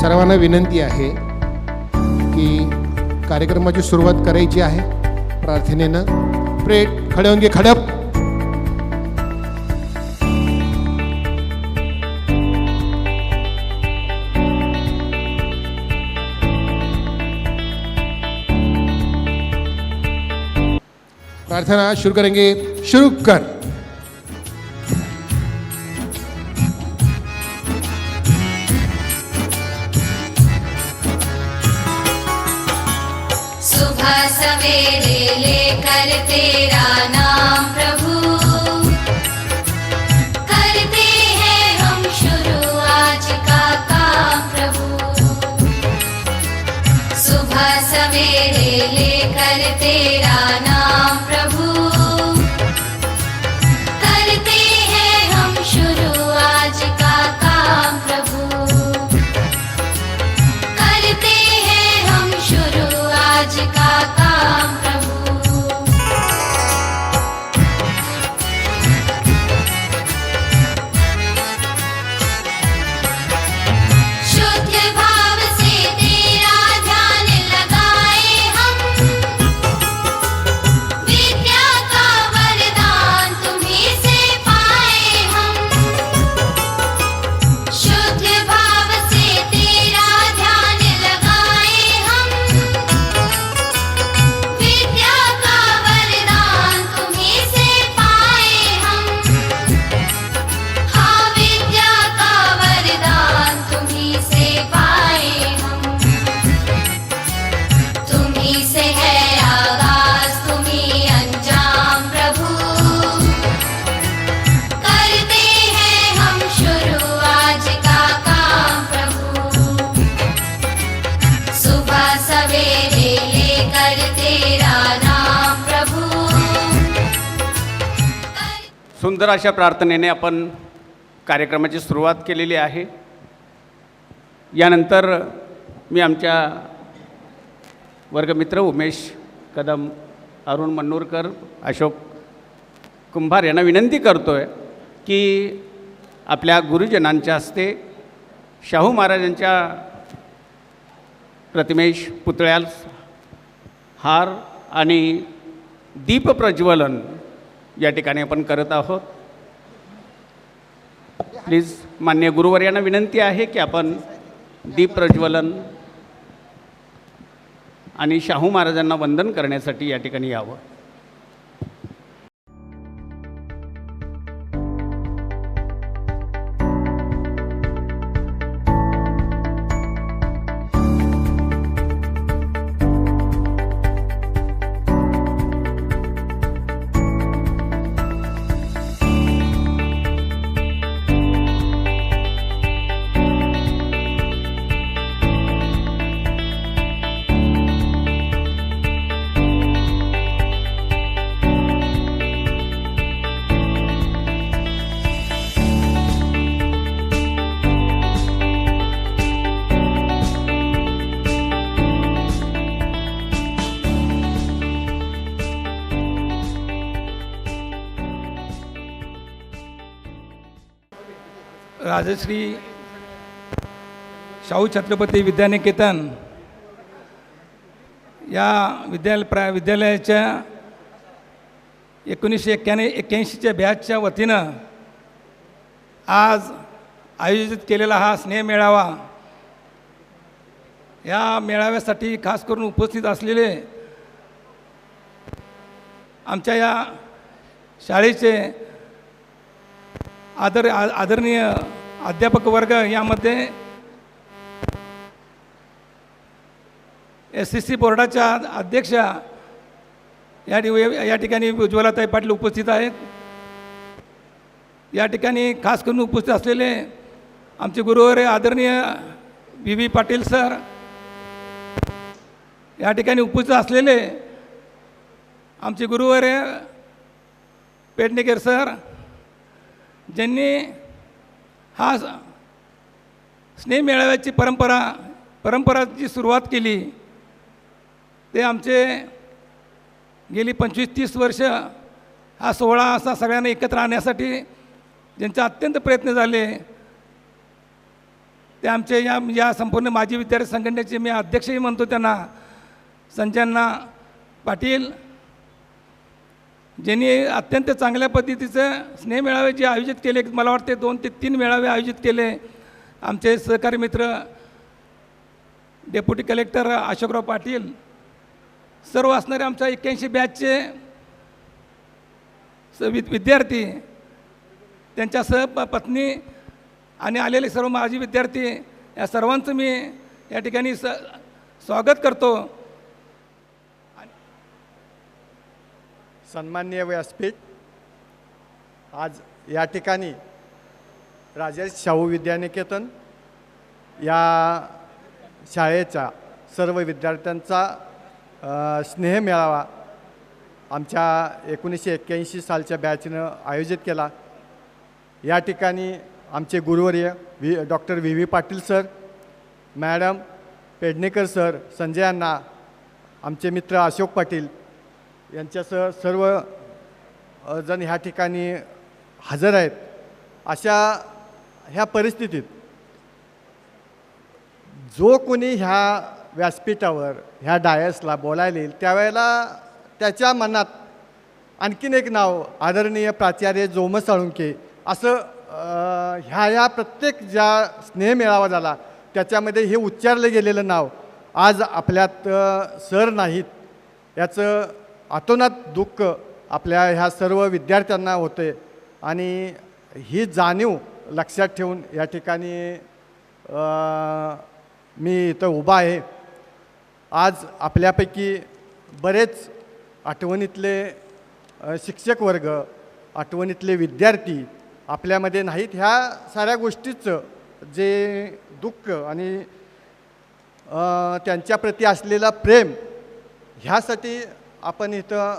सर्वांना विनंती आहे की कार्यक्रमाची सुरुवात करायची आहे प्रार्थनेनं. प्रेट खडे होऊन घे खडप. प्रार्थना शुरू करेंगे. शुरू कर. सुबह सवेरे लेकर तेरा नाम प्रभु, करते हैं हम शुरू आज का काम प्रभु। सुबह सवेरे लेकर तेरा नाम प्रभु, करते हैं हम शुरू आज का काम प्रभु, करते हैं हम शुरू आज का काम प्रभु। शुद्ध भाव से तेरा ध्यान लगाए हम, विद्या का वरदान तुम्हीं से पाए हम। शुद्ध भाव से तेरा ध्यान लगाए हम, विद्या का वरदान तुम्हीं से पाए हम। हाँ, विद्या का वरदान तुम्हीं से पाए हम। तुम्हीं से है आगाज, तुम्हीं अंजाम प्रभु, करते हैं हम शुरू आज का काम प्रभु। सुबह सवेरे लेकर तेरा नाम प्रभु। सुंदर अशा प्रार्थनेने आपण कार्यक्रमाची सुरुवात केलेली आहे. यानंतर मी आमच्या वर्गमित्र उमेश कदम, अरुण मन्नूरकर, अशोक कुंभार यांना विनंती करतो आहे की आपल्या गुरुजनांच्या हस्ते शाहू महाराजांच्या प्रतिमेश पुतळ्यास हार आणि दीप प्रज्वलन या ठिकाणी आपण करत आहोत. प्लीज मान्य गुरुवर्यांना विनंती आहे की आपण दीप प्रज्वलन आणि शाहू महाराजांना वंदन करण्यासाठी या ठिकाणी यावं. राजश्री शाहू छत्रपती विद्यानिकेतन या विद्यालयाच्या 1981च्या बॅचच्या वतीनं आज आयोजित केलेला हा स्नेहमेळावा, या मेळाव्यासाठी खास करून उपस्थित असलेले आमच्या या शाळेचे आदरणीय अध्यापक वर्ग, यामध्ये SCC बोर्डाच्या अध्यक्षा या ठिकाणी उज्ज्वलाताई पाटील उपस्थित आहेत. या ठिकाणी खास करून उपस्थित असलेले आमचे गुरुवर्य आदरणीय VV पाटील सर, या ठिकाणी उपस्थित असलेले आमचे गुरुवर्य पेडणेकर सर, ज्यांनी हा स्नेह मेळाव्याची परंपराची सुरुवात केली. ते आमचे गेली 25-30 वर्ष हा सोहळा असा सगळ्यांना एकत्र आणण्यासाठी ज्यांचे अत्यंत प्रयत्न झाले, ते आमचे या संपूर्ण माजी विद्यार्थी संघटनेचे मी अध्यक्षही म्हणतो त्यांना, संजयना पाटील, ज्यांनी अत्यंत चांगल्या पद्धतीचं स्नेह मेळावे जे आयोजित केले, मला वाटते 2 ते 3 मेळावे आयोजित केले. आमचे सहकारी मित्र डेप्युटी कलेक्टर अशोकराव पाटील, सर्व असणारे आमच्या 81 बॅचचे विद्यार्थी, त्यांच्यासह पत्नी आणि आलेले सर्व माजी विद्यार्थी, या सर्वांचं मी या ठिकाणी स्वागत करतो. सन्माननीय व्यासपीठ, आज या ठिकाणी राजर्षी शाहू विद्यानिकेतन या शाळेचा सर्व विद्यार्थ्यांचा स्नेह मेळावा आमच्या 1981 सालच्या बॅचनं आयोजित केला. या ठिकाणी आमचे गुरुवर्य doctor V Patil sir, madam Pednekar sir, Sanjay Anna, आमचे मित्र अशोक पाटील यांच्यासह सर्व जण ह्या ठिकाणी हजर आहेत. अशा ह्या परिस्थितीत जो कोणी ह्या व्यासपीठावर ह्या डायसला बोलायला येईल त्यावेळेला त्याच्या मनात आणखीन एक नाव आदरणीय प्राचार्य जोम साळुंके असं ह्या प्रत्येक ज्या स्नेह मेळावा झाला त्याच्यामध्ये हे उच्चारलं गेलेलं नाव आज आपल्यात सर नाहीत, याचं अतोनात दुःख आपल्या ह्या सर्व विद्यार्थ्यांना होते. आणि ही जाणीव लक्षात ठेवून या ठिकाणी मी इथं उभा आहे. आज आपल्यापैकी बरेच आठवणीतले शिक्षक वर्ग, आठवणीतले विद्यार्थी आपल्यामध्ये नाहीत. ह्या साऱ्या गोष्टीचं जे दुःख आणि त्यांच्याप्रती असलेला प्रेम, ह्यासाठी आपण इथं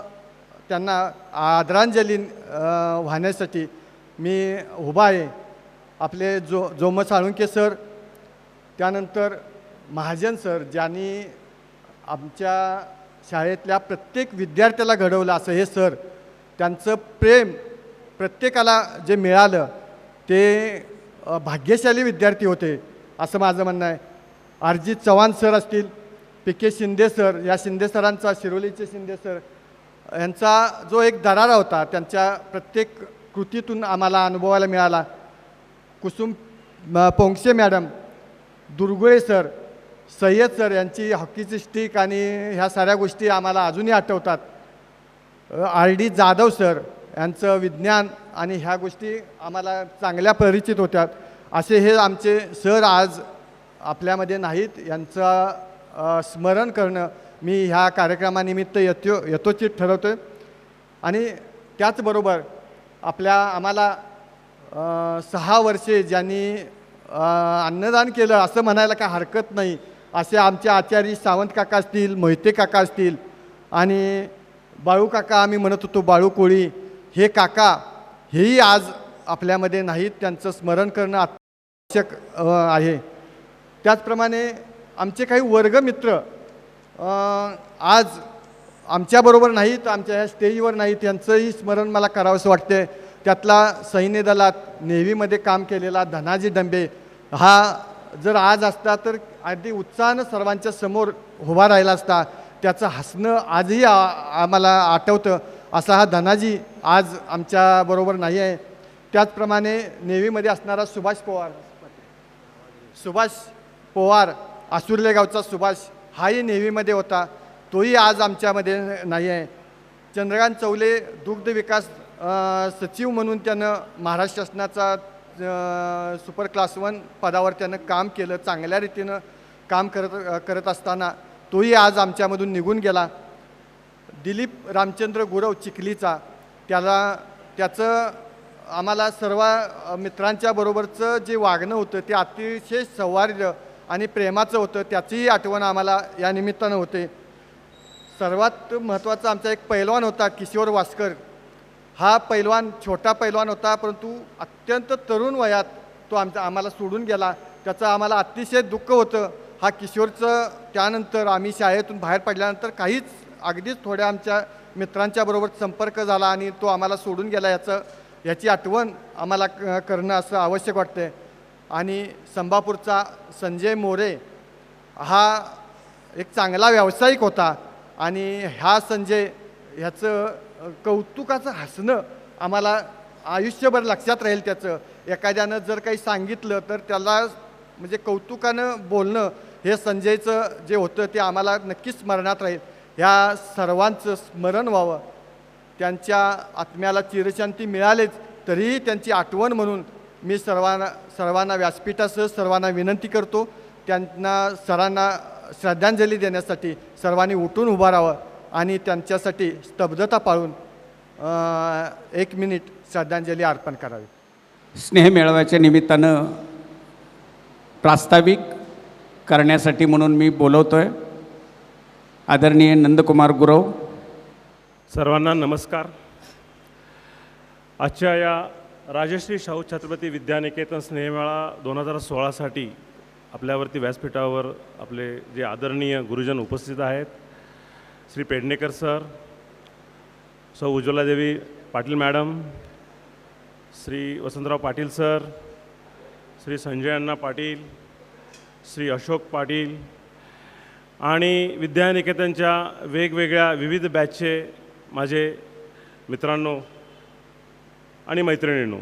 त्यांना आदरांजली वाहण्यासाठी मी उभा आहे. आपले जोम साळुंके सर, त्यानंतर महाजन सर, ज्यांनी आमच्या शाळेतल्या प्रत्येक विद्यार्थ्याला घडवलं असं हे सर, त्यांचं प्रेम प्रत्येकाला जे मिळालं ते भाग्यशाली विद्यार्थी होते असं माझं म्हणणं आहे. आरजी चव्हाण सर असतील, PK शिंदे सर, या शिंदे सरांचा, शिरोलीचे शिंदे सर यांचा जो एक दरारा होता त्यांच्या प्रत्येक कृतीतून आम्हाला अनुभवायला मिळाला. Kusum Ponkshe madam, Durgule sir, Sayyad sir यांची हॉकीची स्टिक आणि ह्या साऱ्या गोष्टी आम्हाला अजूनही आठवतात. RD जाधव सर यांचं विज्ञान आणि ह्या गोष्टी आम्हाला चांगल्या परिचित होत्यात. असे हे आमचे सर आज आपल्यामध्ये नाहीत. यांचं स्मरण करणं मी ह्या कार्यक्रमानिमित्त यथोचित ठरवतो आहे. आणि त्याचबरोबर आम्हाला 6 वर्षे ज्यांनी अन्नदान केलं असं म्हणायला काय हरकत नाही, असे आमचे आचार्य सावंत काका असतील, मोहिते काका असतील आणि बाळू काका, आम्ही म्हणत होतो बाळू कोळी, हे काका हेही आज आपल्यामध्ये नाहीत. त्यांचं स्मरण करणं आवश्यक आहे. त्याचप्रमाणे आमचे काही वर्गमित्र आज आमच्याबरोबर नाहीत, आमच्या ह्या स्टेजवर नाहीत, यांचंही स्मरण मला करावंसं वाटते. त्यातला सैन्य दलात नेव्हीमध्ये काम केलेला धनाजी डंबे, हा जर आज असता तर अगदी उत्साहानं सर्वांच्या समोर उभा राहिला असता. त्याचं हसणं आजही आम्हाला आठवतं. असा हा धनाजी आज आमच्याबरोबर नाही आहे. त्याचप्रमाणे नेव्हीमध्ये असणारा सुभाष पवार, आसुर्ले गावचा सुभाष, हाही नेव्हीमध्ये होता, तोही आज आमच्यामध्ये नाही आहे. चंद्रकांत चौले दुग्ध विकास सचिव म्हणून त्यानं महाराष्ट्र शासनाचा सुपर क्लास 1 पदावर त्यानं काम केलं. चांगल्या रीतीनं काम करत असताना तोही आज आमच्यामधून निघून गेला. दिलीप रामचंद्र गुरव चिखलीचा, त्याचं आम्हाला सर्व मित्रांच्या बरोबरचं जे वागणं होतं ते अतिशय सौहार्द आणि प्रेमाचं होतं. त्याचीही आठवण आम्हाला या निमित्तानं होते. सर्वात महत्त्वाचा आमचा एक पैलवान होता किशोर वास्कर. हा पैलवान छोटा पैलवान होता, परंतु अत्यंत तरुण वयात तो आम्हाला सोडून गेला. त्याचं आम्हाला अतिशय दुःख होतं. हा किशोरचं त्यानंतर आम्ही शाळेतून बाहेर पडल्यानंतर अगदीच थोड्या आमच्या मित्रांच्या बरोबर संपर्क झाला आणि तो आम्हाला सोडून गेला. याची आठवण आम्हाला करणं असं आवश्यक वाटतं. आणि संभापूरचा संजय मोरे हा एक चांगला व्यावसायिक होता आणि ह्या संजय ह्याचं कौतुकाचं हसणं आम्हाला आयुष्यभर लक्षात राहील. त्याचं एखाद्यानं जर काही सांगितलं तर त्याला म्हणजे कौतुकानं बोलणं हे संजयचं जे होतं ते आम्हाला नक्कीच स्मरणात राहील. ह्या सर्वांचं स्मरण व्हावं, त्यांच्या आत्म्याला चिरशांती मिळालेच तरीही त्यांची आठवण म्हणून मी सर्वांना व्यासपीठासह सर्वांना विनंती करतो, त्यांना सरांना श्रद्धांजली देण्यासाठी सर्वांनी उठून उभं राहावं आणि त्यांच्यासाठी स्तब्धता पाळून 1 मिनिट श्रद्धांजली अर्पण करावी. स्नेहमेळाव्याच्या निमित्तानं प्रास्ताविक करण्यासाठी म्हणून मी बोलवतो आहे आदरणीय नंदकुमार गुरव. सर्वांना नमस्कार. आजच्या या राजश्री शाहू छत्रपती विद्यानिकेतन स्नेहमेळा 2016साठी आपल्यावरती व्यासपीठावर आपले जे आदरणीय गुरुजन उपस्थित आहेत, श्री पेडणेकर सर, सौ उज्ज्वलादेवी पाटील मॅडम, श्री वसंतराव पाटील सर, श्री संजय अण्णा पाटील, श्री अशोक पाटील आणि विद्यानिकेतनच्या वेगवेगळ्या विविध बॅचचे माझे मित्रांनो आणि मैत्रिणींनो,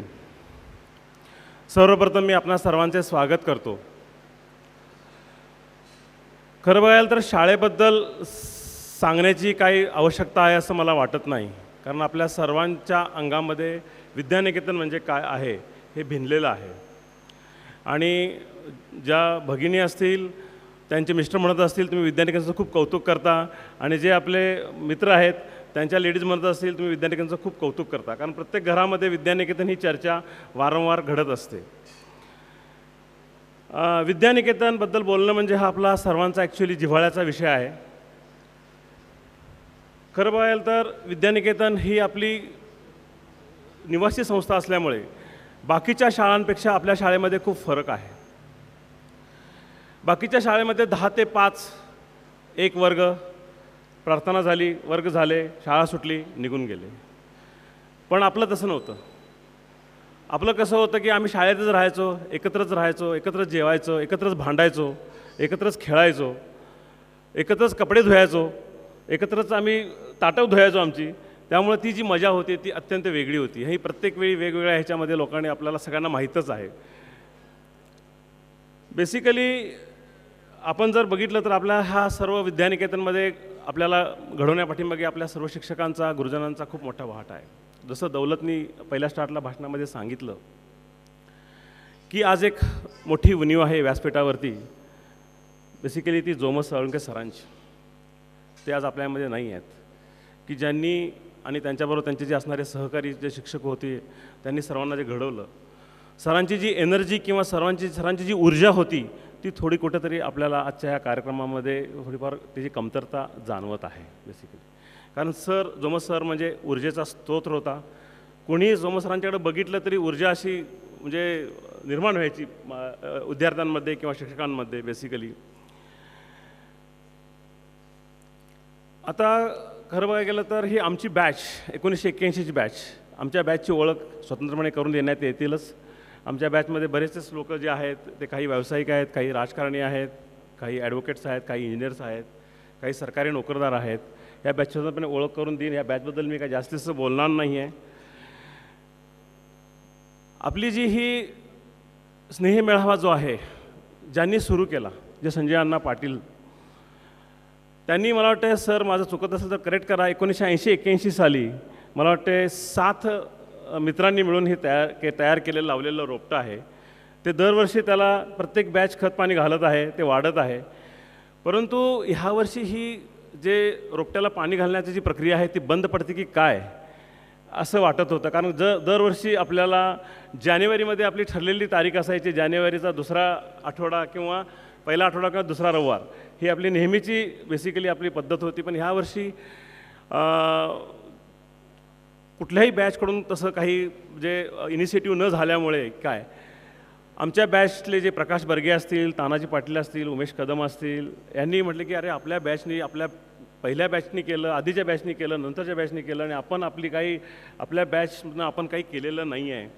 सर्वप्रथम मी आपणा सर्वांचे स्वागत करतो. खरं बघायला तर शाळेबद्दल सांगण्याची काही आवश्यकता आहे असं मला वाटत नाही, कारण आपल्या सर्वांच्या अंगामध्ये विद्यानिकेतन म्हणजे काय आहे हे भिनलेलं आहे. आणि ज्या भगिनी असतील त्यांचे मिस्टर म्हणत असतील तुम्ही विद्यानिकेतनचं खूप कौतुक करता, आणि जे आपले मित्र आहेत त्यांच्या लेडीज म्हणत असतील तुम्ही विद्यानिकेतनचं खूप कौतुक करता, कारण प्रत्येक घरामध्ये विद्यानिकेतन ही चर्चा वारंवार घडत असते. विद्यानिकेतनबद्दल बोलणं म्हणजे हा आपला सर्वांचा ॲक्च्युली जिव्हाळ्याचा विषय आहे. खरं बघायला तर विद्यानिकेतन ही आपली निवासी संस्था असल्यामुळे बाकीच्या शाळांपेक्षा आपल्या शाळेमध्ये खूप फरक आहे. बाकीच्या शाळेमध्ये 10 ते 5 एक वर्ग, प्रार्थना झाली, वर्ग झाले, शाळा सुटली, निघून गेले. पण आपलं तसं नव्हतं. आपलं कसं होतं की आम्ही शाळेतच राहायचो, एकत्रच जेवायचो, एकत्रच भांडायचो, एकत्रच खेळायचो, एकत्रच कपडे धुवायचो, एकत्रच आम्ही ताटं धुवायचो आमची. त्यामुळे ती जी मजा होती ती अत्यंत वेगळी होती. ही प्रत्येक वेळी वेगवेगळ्या ह्याच्यामध्ये लोकांनी आपल्याला सगळ्यांना माहीतच आहे. बेसिकली आपण जर बघितलं तर आपल्या ह्या सर्व विद्यानिकेतनमध्ये आपल्याला घडवण्यापाठीमागे आपल्या सर्व शिक्षकांचा, गुरुजनांचा खूप मोठा वाटा आहे. जसं दौलतनी पहिल्या स्टार्टला भाषणामध्ये सांगितलं की आज एक मोठी उणीव आहे व्यासपीठावरती, बेसिकली ती जोमस साळुंके सरांची. ते आज आपल्यामध्ये नाही आहेत, की ज्यांनी आणि त्यांच्याबरोबर त्यांचे जे असणारे सहकारी जे शिक्षक होते त्यांनी सर्वांना जे घडवलं. सरांची जी एनर्जी किंवा सरांची जी ऊर्जा होती ती थोडी कुठेतरी आपल्याला आजच्या ह्या कार्यक्रमामध्ये थोडीफार त्याची कमतरता जाणवत आहे बेसिकली. कारण जोमस सर म्हणजे ऊर्जेचा स्रोत होता. कोणीही जोमस सरांच्याकडे बघितलं तरी ऊर्जा अशी म्हणजे निर्माण व्हायची विद्यार्थ्यांमध्ये किंवा शिक्षकांमध्ये बेसिकली. आता खरं बघायला गेलं तर ही आमची बॅच 1981ची बॅच. आमच्या बॅचची ओळख स्वतंत्रपणे करून देण्यात येतीलच. आमच्या बॅचमध्ये बरेचसेच लोक जे आहेत ते काही व्यावसायिक आहेत, काही राजकारणी आहेत, काही ॲडव्होकेट्स आहेत, काही इंजिनियर्स आहेत, काही सरकारी नोकरदार आहेत. या बॅचची स्वतंत्रपणे ओळख करून देईन. या बॅचबद्दल मी काही जास्तीचं बोलणार नाही आहे. आपली जी ही स्नेहमेळावा जो आहे ज्यांनी सुरू केला, जे संजय अण्णा पाटील, त्यांनी मला वाटतं सर माझं चुकत असेल तर करेक्ट करा, 1980-81 साली मला वाटते 7 मित्रांनी मिळून हे तयार केलेलं लावलेलं रोपटं आहे. ते दरवर्षी त्याला प्रत्येक बॅच खत पाणी घालत आहे, ते वाढत आहे. परंतु ह्या वर्षी ही जे रोपट्याला पाणी घालण्याची जी प्रक्रिया आहे ती बंद पडते की काय असं वाटत होतं. कारण दरवर्षी आपल्याला जानेवारीमध्ये आपली ठरलेली तारीख असायची, जानेवारीचा दुसरा आठवडा किंवा पहिला आठवडा किंवा दुसरा रविवार, ही आपली नेहमीची बेसिकली आपली पद्धत होती. पण ह्यावर्षी कुठल्याही बॅचकडून तसं काही जे इनिशिएटिव्ह न झाल्यामुळे काय आमच्या बॅचले जे प्रकाश बर्गे असतील, तानाजी पाटील असतील, उमेश कदम असतील, यांनी म्हटलं की अरे आपल्या बॅचनी पहिल्या बॅचनी केलं, आधीच्या बॅचनी केलं, नंतरच्या बॅचनी केलं, आणि आपण आपल्या बॅचमधून आपण काही केलेलं नाही आहे.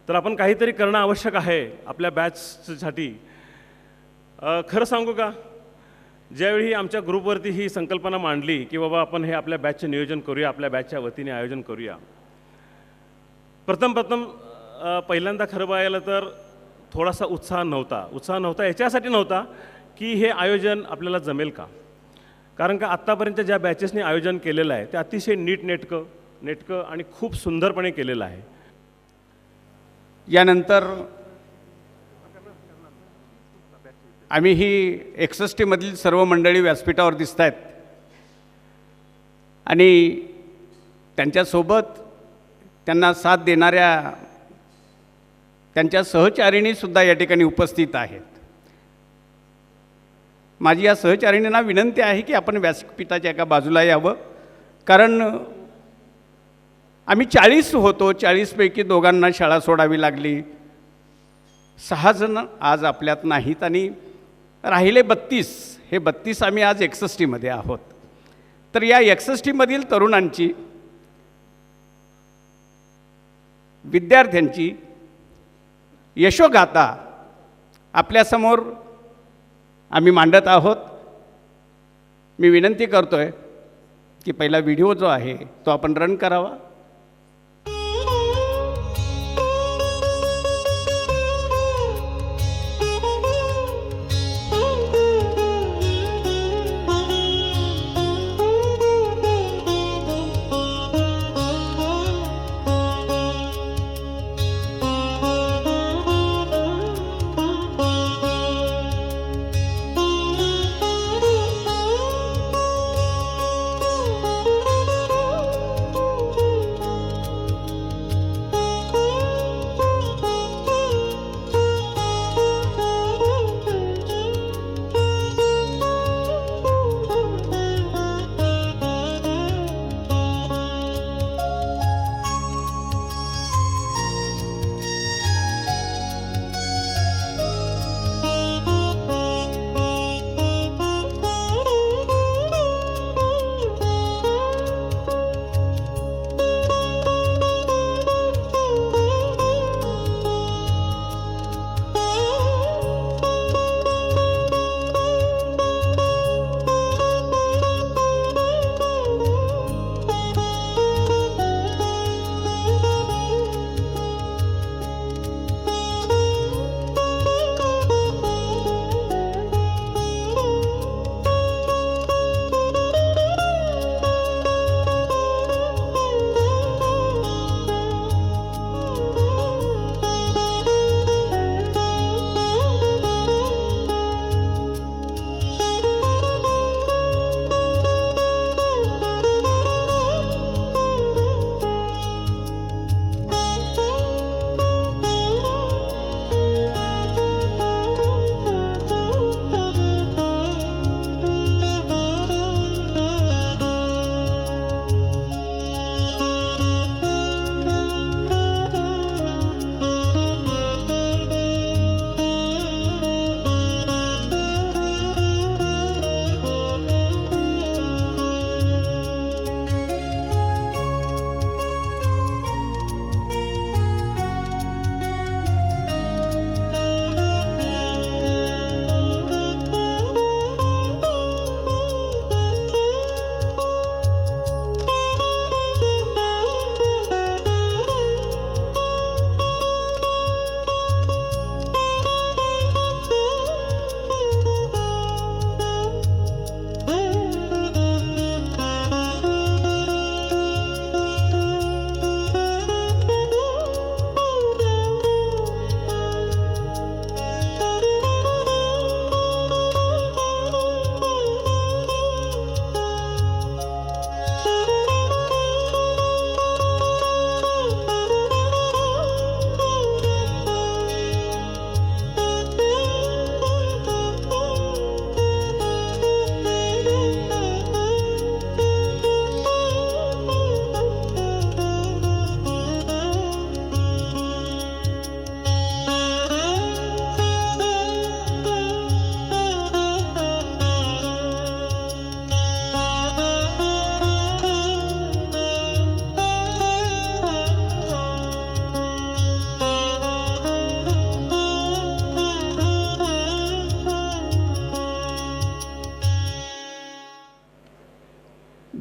तर आपण काहीतरी करणं आवश्यक आहे आपल्या बॅचसाठी. खरं सांगू का, ज्यावेळी आमच्या ग्रुपवरती ही संकल्पना मांडली की बाबा आपण हे आपल्या बॅचचे नियोजन करूया, आपल्या बॅचच्या वतीने आयोजन करूया, प्रथम पहिल्यांदा खरं बघायला तर थोडासा उत्साह नव्हता. याच्यासाठी नव्हता की हे आयोजन आपल्याला जमेल का, कारण का आत्तापर्यंत ज्या बॅचेसने आयोजन केलेलं आहे ते अतिशय नेटकं आणि खूप सुंदरपणे केलेलं आहे. यानंतर आम्ही ही 61मधील सर्व मंडळी व्यासपीठावर दिसत आहेत आणि त्यांच्यासोबत त्यांना साथ देणाऱ्या त्यांच्या सहचारिणीसुद्धा या ठिकाणी उपस्थित आहेत. माझी या सहचारिणींना विनंती आहे की आपण व्यासपीठाच्या एका बाजूला यावं, कारण आम्ही 40 होतो. 40पैकी दोघांना शाळा सोडावी लागली. 6 जण आज आपल्यात नाहीत आणि राहिले 32. हे 32 आम्ही आज 61मध्ये आहोत. तर या 61मधील तरुणांची, विद्यार्थ्यांची यशोगाथा आपल्यासमोर आम्ही मांडत आहोत. मी विनंती करतोय की पहिला व्हिडिओ जो आहे तो आपण रन करावा.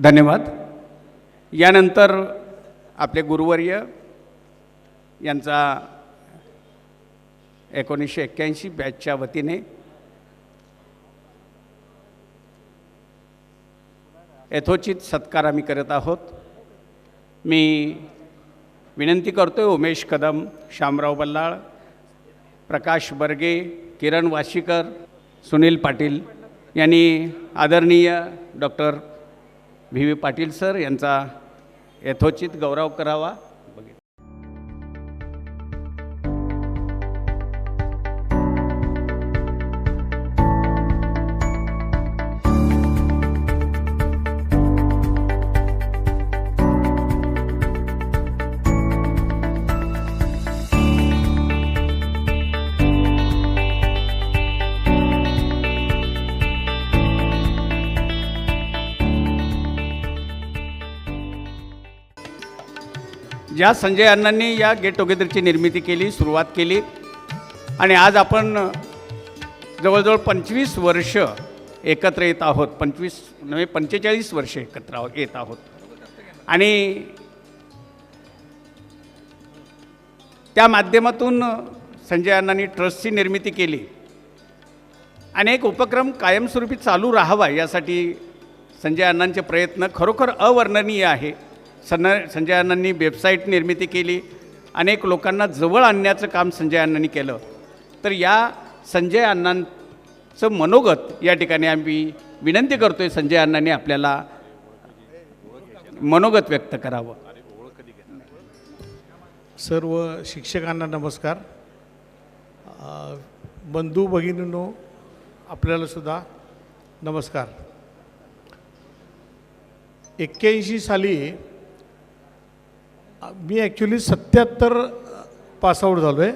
धन्यवाद. यानंतर आपले गुरुवर्य यांचा 1981 बॅचच्या वतीने यथोचित सत्कार आम्ही करत आहोत. मी विनंती करतो आहे उमेश कदम, शामराव बल्लाळ, प्रकाश बर्गे, किरण वाशीकर, सुनील पाटील यांनी आदरणीय doctor V V Patil sir यांचा यथोचित गौरव करावा. ज्या संजय अण्णांनी या गेट टुगेदरची निर्मिती केली, सुरुवात केली आणि आज आपण जवळजवळ 25 वर्ष एकत्र येत आहोत. 45 वर्ष एकत्र येत आहोत आणि त्या माध्यमातून संजय अण्णांनी ट्रस्टची निर्मिती केली. अनेक उपक्रम कायमस्वरूपी चालू राहावा यासाठी संजय अण्णांचे प्रयत्न खरोखर अवर्णनीय आहे. संजय अण्णांनी वेबसाईट निर्मिती केली, अनेक लोकांना जवळ आणण्याचं काम संजय अण्णांनी केलं. तर या संजय अण्णांचं मनोगत या ठिकाणी आम्ही विनंती करतो आहे, संजय अण्णांनी आपल्याला मनोगत व्यक्त करावं. सर्व शिक्षकांना नमस्कार. बंधू भगिनींनो आपल्याला सुद्धा नमस्कार. 81 साली मी ॲक्च्युली 77 पासआउट झालो आहे.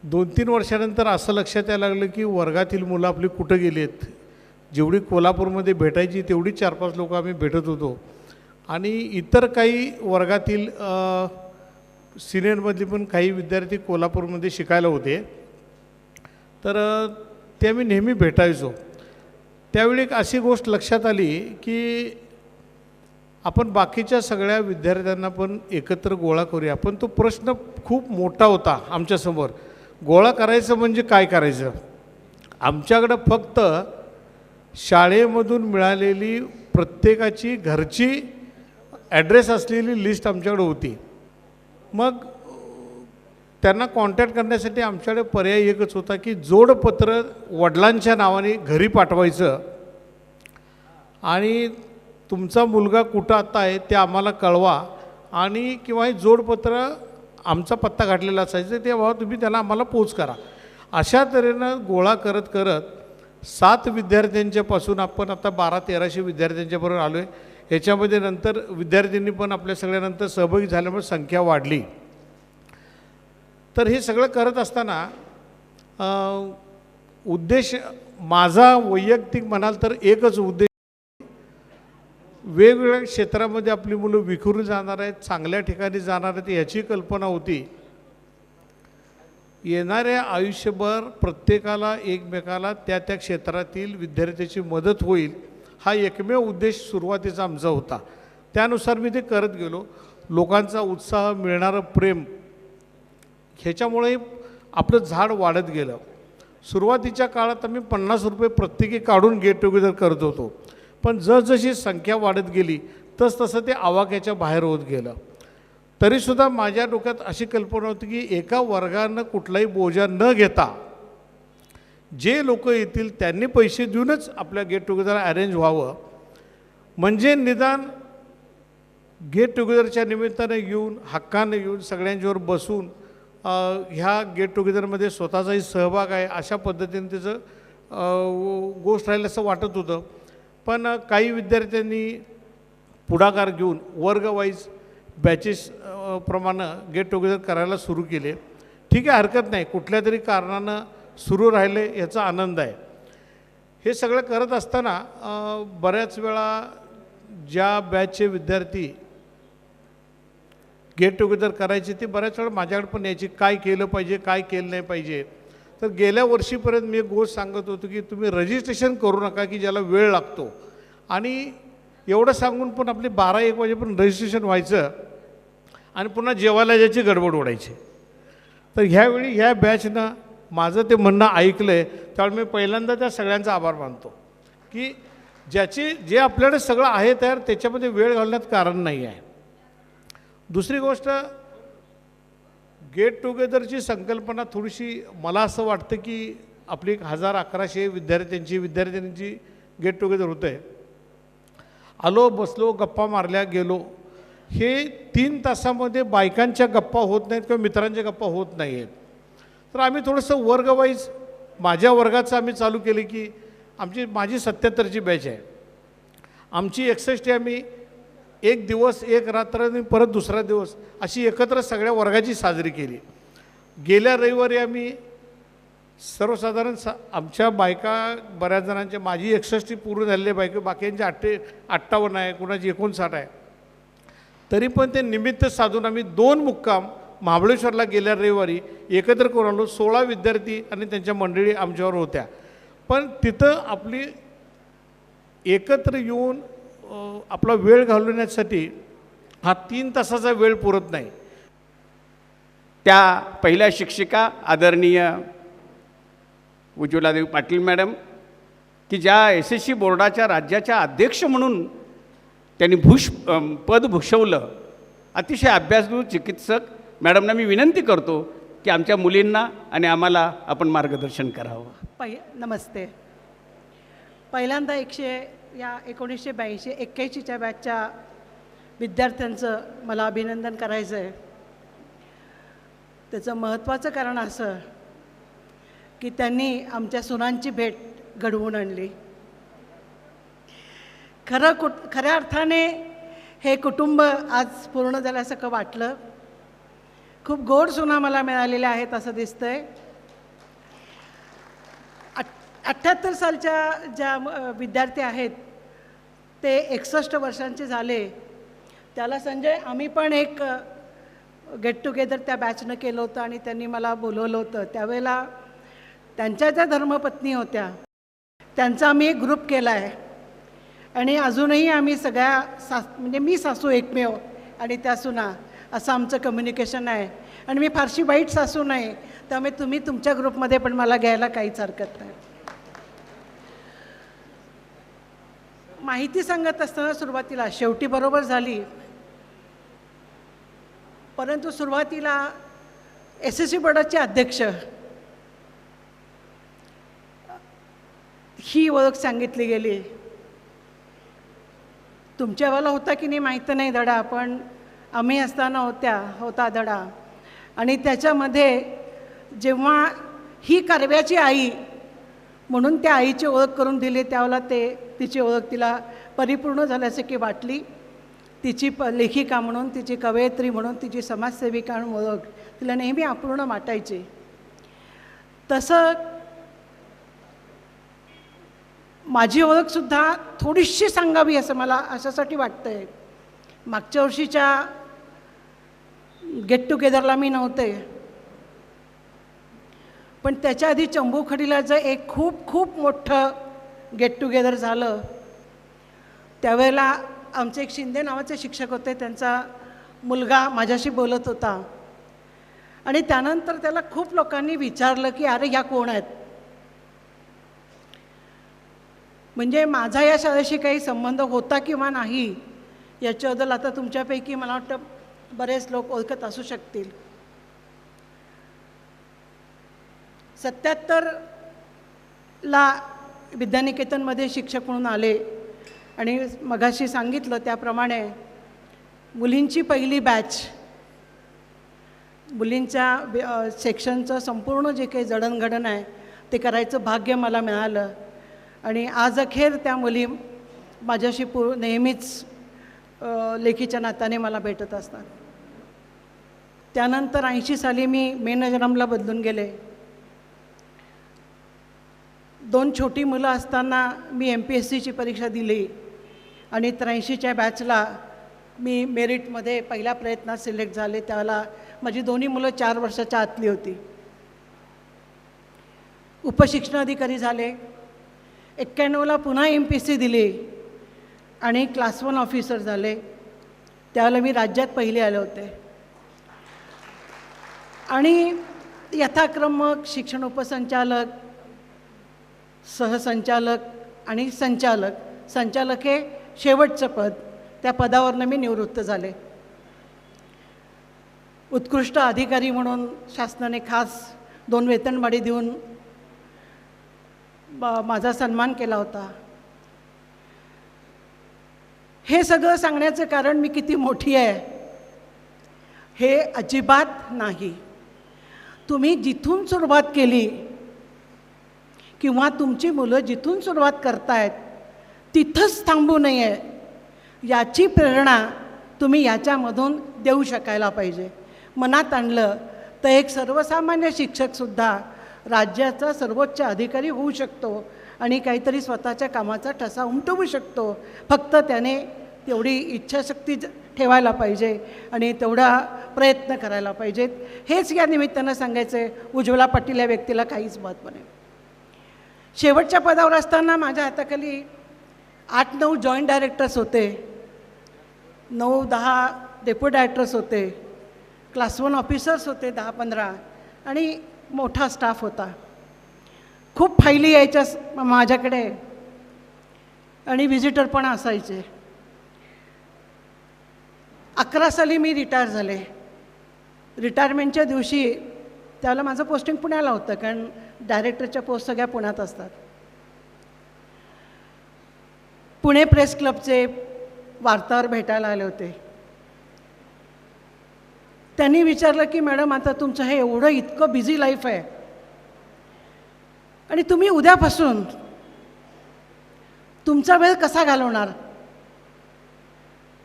2-3 वर्षानंतर असं लक्षात यायला लागलं की वर्गातील मुलं आपली कुठं गेली आहेत. जेवढी कोल्हापूरमध्ये भेटायची तेवढी 4-5 लोकं आम्ही भेटत होतो आणि इतर काही वर्गातील सिनियरमधली पण काही विद्यार्थी कोल्हापूरमध्ये शिकायला होते. तर ते आम्ही नेहमी भेटायचो. त्यावेळी एक अशी गोष्ट लक्षात आली की आपण बाकीच्या सगळ्या विद्यार्थ्यांना पण एकत्र गोळा करूया. पण तो प्रश्न खूप मोठा होता आमच्यासमोर. गोळा करायचं म्हणजे काय करायचं. आमच्याकडं फक्त शाळेमधून मिळालेली प्रत्येकाची घरची ॲड्रेस असलेली लिस्ट आमच्याकडे होती. मग त्यांना कॉन्टॅक्ट करण्यासाठी आमच्याकडे पर्याय एकच होता की जोडपत्र वडिलांच्या नावाने घरी पाठवायचं आणि तुमचा मुलगा कुठं आता आहे ते आम्हाला कळवा आणि किंवा हे जोडपत्र आमचा पत्ता घातलेला असायचं तेव्हा तुम्ही त्याला आम्हाला पोच करा. अशा तऱ्हेनं गोळा करत करत 7 विद्यार्थ्यांच्यापासून आपण आता 1200-1300 विद्यार्थ्यांच्याबरोबर आलो आहे. ह्याच्यामध्ये नंतर विद्यार्थ्यांनी पण आपल्या सगळ्यानंतर सहभागी झाल्यामुळे संख्या वाढली. तर हे सगळं करत असताना उद्देश माझा वैयक्तिक म्हणाल तर एकच उद्देश, वेगवेगळ्या क्षेत्रामध्ये आपली मुलं विखुरून जाणार आहेत, चांगल्या ठिकाणी जाणार आहेत याची कल्पना होती. येणाऱ्या आयुष्यभर प्रत्येकाला एकमेकाला त्या त्या क्षेत्रातील विद्यार्थ्याची मदत होईल हा एकमेव उद्देश सुरुवातीचा आमचा होता. त्यानुसार मी ते करत गेलो. लोकांचा उत्साह, मिळणारं प्रेम ह्याच्यामुळे आपलं झाड वाढत गेलं. सुरुवातीच्या काळात आम्ही 50 रुपये प्रत्येकी काढून गेट टुगेदर करत होतो. पण जसजशी संख्या वाढत गेली तसतसं ते आवाक्याच्या बाहेर होत गेलं. तरीसुद्धा माझ्या डोक्यात अशी कल्पना होती की एका वर्गानं कुठलाही बोजा न घेता जे लोक येतील त्यांनी पैसे देऊनच आपल्या गेट टुगेदर अरेंज व्हावं. म्हणजे निदान गेट टुगेदरच्या निमित्ताने येऊन हक्काने येऊन सगळ्यांच्यावर बसून ह्या गेट टुगेदरमध्ये स्वतःचाही सहभाग आहे अशा पद्धतीने त्याचं गोष्ट राहील असं वाटत होतं. पण काही विद्यार्थ्यांनी पुढाकार घेऊन वर्गवाईज बॅचेस प्रमाणे गेट टुगेदर करायला सुरू केले. ठीक आहे, हरकत नाही, कुठल्या तरी कारणानं सुरू राहिले याचा आनंद आहे. हे सगळं करत असताना बऱ्याच वेळा ज्या बॅचचे विद्यार्थी गेट टुगेदर करायचे ते बऱ्याच वेळा माझ्याकडे पण यायची, काय केलं पाहिजे, काय केलं नाही पाहिजे. तर गेल्या वर्षीपर्यंत मी एक गोष्ट सांगत होतो की तुम्ही रजिस्ट्रेशन करू नका की ज्याला वेळ लागतो आणि एवढं सांगून पण आपली 12-1 वाजेपर्यंत रजिस्ट्रेशन व्हायचं आणि पुन्हा जेवायला जायची गडबड ओढायची. तर ह्यावेळी ह्या बॅचनं माझं ते म्हणणं ऐकलं आहे, त्यावेळी मी पहिल्यांदा त्या सगळ्यांचा आभार मानतो की जे आपल्याकडे सगळं आहे तयार त्याच्यामध्ये वेळ घालण्यात कारण नाही आहे. दुसरी गोष्ट, गेट टुगेदरची संकल्पना थोडीशी मला असं वाटतं की आपली 1000-1100 विद्यार्थ्यांची गेट टुगेदर होतं आहे. आलो, बसलो, गप्पा मारल्या, गेलो. हे 3 तासामध्ये बायकांच्या गप्पा होत नाहीत किंवा मित्रांच्या गप्पा होत नाही आहेत. तर आम्ही थोडंसं वर्गवाईज माझ्या वर्गाचं आम्ही चालू केले की माझी 77ची बॅच आहे. आमची 61 आम्ही एक दिवस एक रात्र आणि परत दुसरा दिवस अशी एकत्र सगळ्या वर्गाची साजरी केली. गेल्या रविवारी आम्ही सर्वसाधारण आमच्या बायका बऱ्याच जणांच्या, माझी 61 पूर्ण झालेली बायका, बाकींची 58 आहे, कुणाची 59 आहे. तरी पण ते निमित्त साधून आम्ही 2 मुक्काम महाबळेश्वरला गेल्या रविवारी एकत्र करून आलो. 16 विद्यार्थी आणि त्यांच्या मंडळी आमच्यावर होत्या. पण तिथं आपली एकत्र येऊन आपला वेळ घालवण्यासाठी हा 3 तासाचा वेळ पुरत नाही. त्या पहिल्या शिक्षिका आदरणीय उज्ज्वलादेवी पाटील मॅडम, की ज्या SSC बोर्डाच्या राज्याच्या अध्यक्ष म्हणून त्यांनी पद भूषवलं. अतिशय अभ्यासू चिकित्सक मॅडमना मी विनंती करतो की आमच्या मुलींना आणि आम्हाला आपण मार्गदर्शन करावं. नमस्ते. पहिल्यांदा 1982-81च्या बॅचच्या विद्यार्थ्यांचं मला अभिनंदन करायचं आहे. त्याचं महत्त्वाचं कारण असं की त्यांनी आमच्या सुनांची भेट घडवून आणली. खऱ्या अर्थाने हे कुटुंब आज पूर्ण झाल्यासारखं वाटलं. खूप गोड सुना मला मिळालेल्या आहेत असं दिसतंय. 78 सालच्या ज्या विद्यार्थी आहेत ते 61 वर्षांचे झाले. त्याला संजय, आम्ही पण एक गेट टुगेदर त्या बॅचनं केलं होतं आणि त्यांनी मला बोलवलं होतं. त्यावेळेला त्यांच्या ज्या धर्मपत्नी होत्या त्यांचा आम्ही एक ग्रुप केला आहे आणि अजूनही आम्ही सगळ्या म्हणजे मी सासू एकमेव आणि त्या सुना असं आमचं कम्युनिकेशन आहे. आणि मी फारशी वाईट सासू नाही, त्यामुळे तुम्ही तुमच्या ग्रुपमध्ये पण मला घ्यायला काहीच हरकत नाही. माहिती सांगत असताना सुरुवातीला शेवटी बरोबर झाली, परंतु सुरुवातीला SSC बोर्डाचे अध्यक्ष ही ओळख सांगितली गेली. तुमच्या वेळेला होता की नाही माहीत नाही धडा, पण आम्ही असताना होता धडा. आणि त्याच्यामध्ये जेव्हा ही कारव्याची आई म्हणून त्या आईची ओळख करून दिली त्यावेळेला तिची ओळख तिला परिपूर्ण झाल्यासारखी वाटली. तिची लेखिका म्हणून, तिची कवयित्री म्हणून, तिची समाजसेविका म्हणून ओळख तिला नेहमी अपूर्ण वाटायची. तसं माझी ओळखसुद्धा थोडीशी सांगावी असं मला अशासाठी वाटतं आहे. मागच्या वर्षीच्या गेट टुगेदरला मी नव्हते, पण त्याच्या आधी चंबूखडीला एक खूप मोठं गेट टुगेदर झालं. त्यावेळेला आमचे एक शिंदे नावाचे शिक्षक होते, त्यांचा मुलगा माझ्याशी बोलत होता आणि त्यानंतर त्याला खूप लोकांनी विचारलं की अरे ह्या कोण आहेत. म्हणजे माझा या शाळेशी काही संबंध होता किंवा नाही याच्याबद्दल आता तुमच्यापैकी मला वाटतं बरेच लोक ओळखत असू शकतील. 77ला विद्यानिकेतनमध्ये शिक्षक म्हणून आले आणि मगाशी सांगितलं त्याप्रमाणे मुलींची पहिली बॅच, मुलींच्या सेक्शनचं संपूर्ण जे काही जडणघडण आहे ते करायचं भाग्य मला मिळालं. आणि आज अखेर त्या मुली माझ्याशी नेहमीच लेखीच्या नात्याने मला भेटत असतात. त्यानंतर 80 साली मी मेनजरमला बदलून गेले. 2 छोटी मुलं असताना मी MPSCची परीक्षा दिली आणि 83च्या बॅचला मी मेरिटमध्ये पहिल्या प्रयत्नात सिलेक्ट झाले. त्यावेळेला माझी दोन्ही मुलं 4 वर्षाच्या आतली होती. उपशिक्षणाधिकारी झाले. 91ला पुन्हा MPSC दिली आणि क्लास 1 ऑफिसर झाले. त्यावेळेला मी राज्यात पहिले आले होते. आणि यथाक्रम शिक्षण उपसंचालक, सहसंचालक आणि संचालक हे शेवटचं पद. त्या पदावरनं मी निवृत्त झाले. उत्कृष्ट अधिकारी म्हणून शासनाने खास 2 वेतनवाढी देऊन माझा सन्मान केला होता. हे सगळं सांगण्याचं कारण मी किती मोठी आहे हे अजिबात नाही. तुम्ही जिथून सुरुवात केली किंवा तुमची मुलं जिथून सुरुवात करतायत तिथंच थांबू नये याची प्रेरणा तुम्ही याच्यामधून देऊ शकायला पाहिजे. मनात आणलं तर एक सर्वसामान्य शिक्षकसुद्धा राज्याचा सर्वोच्च अधिकारी होऊ शकतो आणि काहीतरी स्वतःच्या कामाचा ठसा उमटवू शकतो. फक्त त्याने तेवढी इच्छाशक्ती ठेवायला पाहिजे आणि तेवढा प्रयत्न करायला पाहिजेत. हेच या निमित्तानं सांगायचं आहे. उज्ज्वला पाटील या व्यक्तीला काहीच महत्त्व नाही. शेवटच्या पदावर असताना माझ्या हाताखाली 8-9 जॉईंट डायरेक्टर्स होते, 9-10 डेप्युटी डायरेक्टर्स होते, क्लास 1 ऑफिसर्स होते 10-15 आणि मोठा स्टाफ होता. खूप फायली यायच्या माझ्याकडे आणि व्हिजिटर पण असायचे. 11 साली मी रिटायर झाले. रिटायरमेंटच्या दिवशी त्यावेळेला माझं पोस्टिंग पुण्याला होतं, कारण डायरेक्टरच्या पोस्ट सगळ्या पुण्यात असतात. पुणे प्रेस क्लबचे वार्ताहर भेटायला आले होते. त्यांनी विचारलं की मॅडम आता तुमचं हे एवढं इतकं बिझी लाईफ आहे आणि तुम्ही उद्यापासून तुमचा वेळ कसा घालवणार,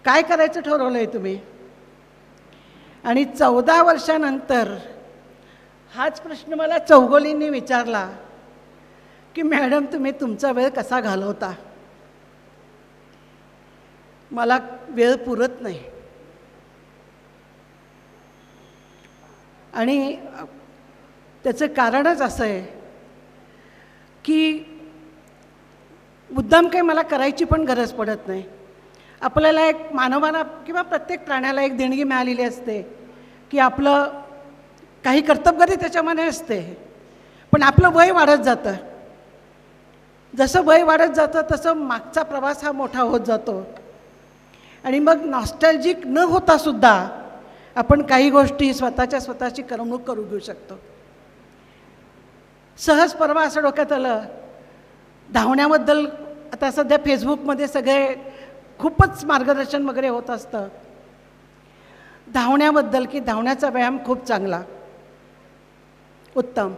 काय करायचं ठरवलं आहे तुम्ही. आणि 14 वर्षानंतर हाच प्रश्न मला चौगुलींनी विचारला की मॅडम तुम्ही तुमचा वेळ कसा घालवता. मला वेळ पुरत नाही. आणि त्याचं कारणच असं आहे की मुद्दाम काही मला करायची पण गरज पडत नाही. आपल्याला एक मानवाला किंवा प्रत्येक प्राण्याला एक देणगी मिळालेली असते की आपलं काही कर्तव्यही त्याच्यामध्ये असते, पण आपलं वय वाढत जातं. जसं वय वाढत जातं तसं मागचा प्रवास हा मोठा होत जातो आणि मग नॉस्टॅल्जिक न होतासुद्धा आपण काही गोष्टी स्वतःची करमणूक करू घेऊ शकतो. सहज परवा असं डोक्यात आलं, धावण्याबद्दल आता सध्या फेसबुकमध्ये सगळे खूपच मार्गदर्शन वगैरे होत असतं धावण्याबद्दल, की धावण्याचा व्यायाम खूप चांगला, उत्तम.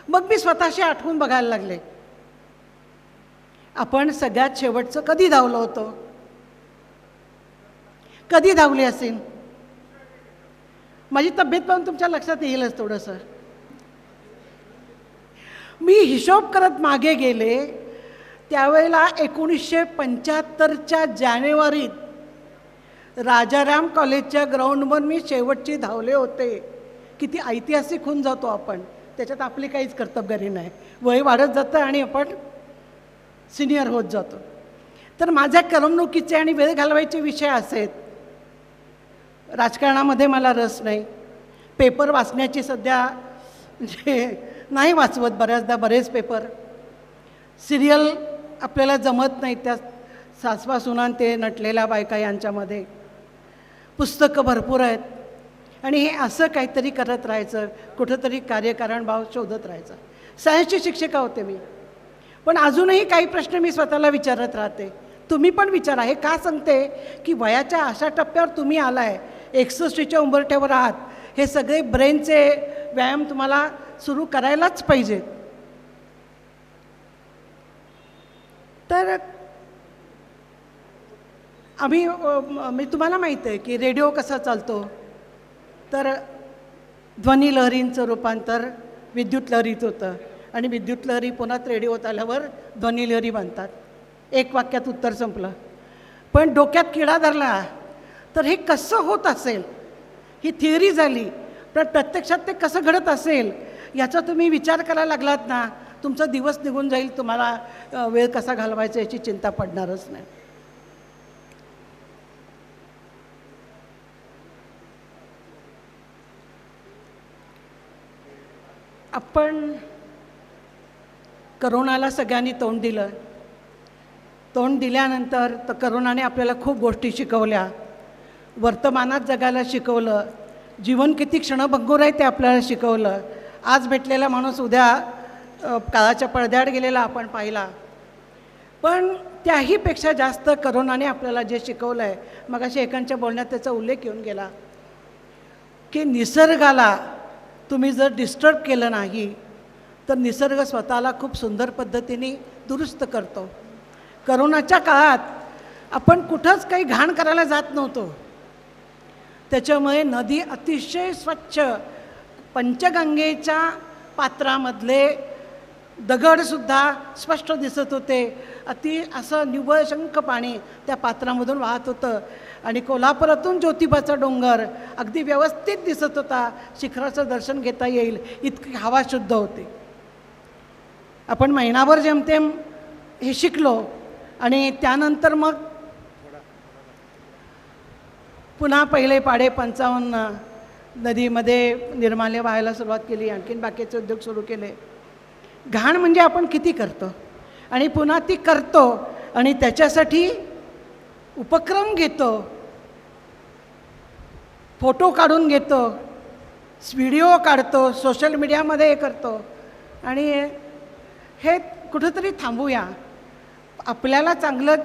मग मी स्वतःशी आठवून बघायला लागले, आपण सगळ्यात शेवटचं कधी धावलो होतो, कधी धावली असेल. माझी तब्येत पाहून तुमच्या लक्षात येईलच थोडंसं. मी हिशोब करत मागे गेले, त्यावेळेला 1975च्या जानेवारीत राजाराम कॉलेजच्या ग्राउंडवर मी शेवटची धावले होते. किती ऐतिहासिक होऊन जातो आपण, त्याच्यात आपली काहीच कर्तव्यकारी नाही. वय वाढत जातं आणि आपण सिनियर होत जातो. तर माझ्या करमणुकीचे आणि वेळ घालवायचे विषय असेत. राजकारणामध्ये मला रस नाही. पेपर वाचण्याची सध्या म्हणजे नाही वाचवत बऱ्याचदा, बरेच पेपर. सिरियल आपल्याला जमत नाही, त्या सासवा सुना ते नटलेल्या बायका यांच्यामध्ये. पुस्तकं भरपूर आहेत आणि हे असं काहीतरी करत राहायचं, कुठंतरी कार्यकारणभाव शोधत राहायचं. सायन्सची शिक्षिका होते मी, पण अजूनही काही प्रश्न मी स्वतःला विचारत राहते. तुम्ही पण विचारा. हे का सांगते की वयाच्या अशा टप्प्यावर तुम्ही आलाय, 61च्या उंबरठ्यावर आहात, हे सगळे ब्रेनचे व्यायाम तुम्हाला सुरू करायलाच पाहिजेत. तर मी तुम्हाला माहीत आहे की रेडिओ कसा चालतो. तर ध्वनी लहरींचं रूपांतर विद्युत लहरीत होतं आणि विद्युत लहरी पुन्हा रेडिओत आल्यावर ध्वनी लहरी बनतात. एक वाक्यात उत्तर संपलं. पण डोक्यात किडा धरला तर हे कसं होत असेल, ही थिअरी झाली, पण प्रत्यक्षात ते कसं घडत असेल याचा तुम्ही विचार करायला लागलात ना, तुमचा दिवस निघून जाईल. तुम्हाला वेळ कसा घालवायचा याची चिंता पडणारच नाही. आपण करोनाला सगळ्यांनी तोंड दिलं. तोंड दिल्यानंतर तर करोनाने आपल्याला खूप गोष्टी शिकवल्या. वर्तमानात जगायला शिकवलं. जीवन किती क्षणभंगूर आहे ते आपल्याला शिकवलं. आज भेटलेला माणूस उद्या काळाच्या पडद्याआड गेलेला आपण पाहिला. पण त्याहीपेक्षा जास्त करोनाने आपल्याला जे शिकवलं आहे, मग अशा एकांच्या बोलण्यात त्याचा उल्लेख येऊन गेला की निसर्गाला तुम्ही जर डिस्टर्ब केलं नाही तर निसर्ग स्वतःला खूप सुंदर पद्धतीने दुरुस्त करतो. करोनाच्या काळात आपण कुठंच काही घाण करायला जात नव्हतो. त्याच्यामुळे नदी अतिशय स्वच्छ, पंचगंगेच्या पात्रामधले दगडसुद्धा स्पष्ट दिसत होते. अति असं निव्वळशंख पाणी त्या पात्रामधून वाहत होतं. आणि कोल्हापुरातून ज्योतिबाचा डोंगर अगदी व्यवस्थित दिसत होता. शिखराचं दर्शन घेता येईल इतकी हवा शुद्ध होती. आपण महिनाभर जेमतेम हे शिकलो आणि त्यानंतर मग पुन्हा पहिले पाढे 55 नदीमध्ये निर्माल्य व्हायला सुरुवात केली. आणखीन बाकीचे उद्योग सुरू केले. घाण म्हणजे आपण किती करतो आणि पुन्हा ती करतो आणि त्याच्यासाठी उपक्रम घेतो, फोटो काढून घेतो, व्हिडिओ काढतो, सोशल मीडियामध्ये हे करतो. आणि हे कुठंतरी थांबूया. आपल्याला चांगलं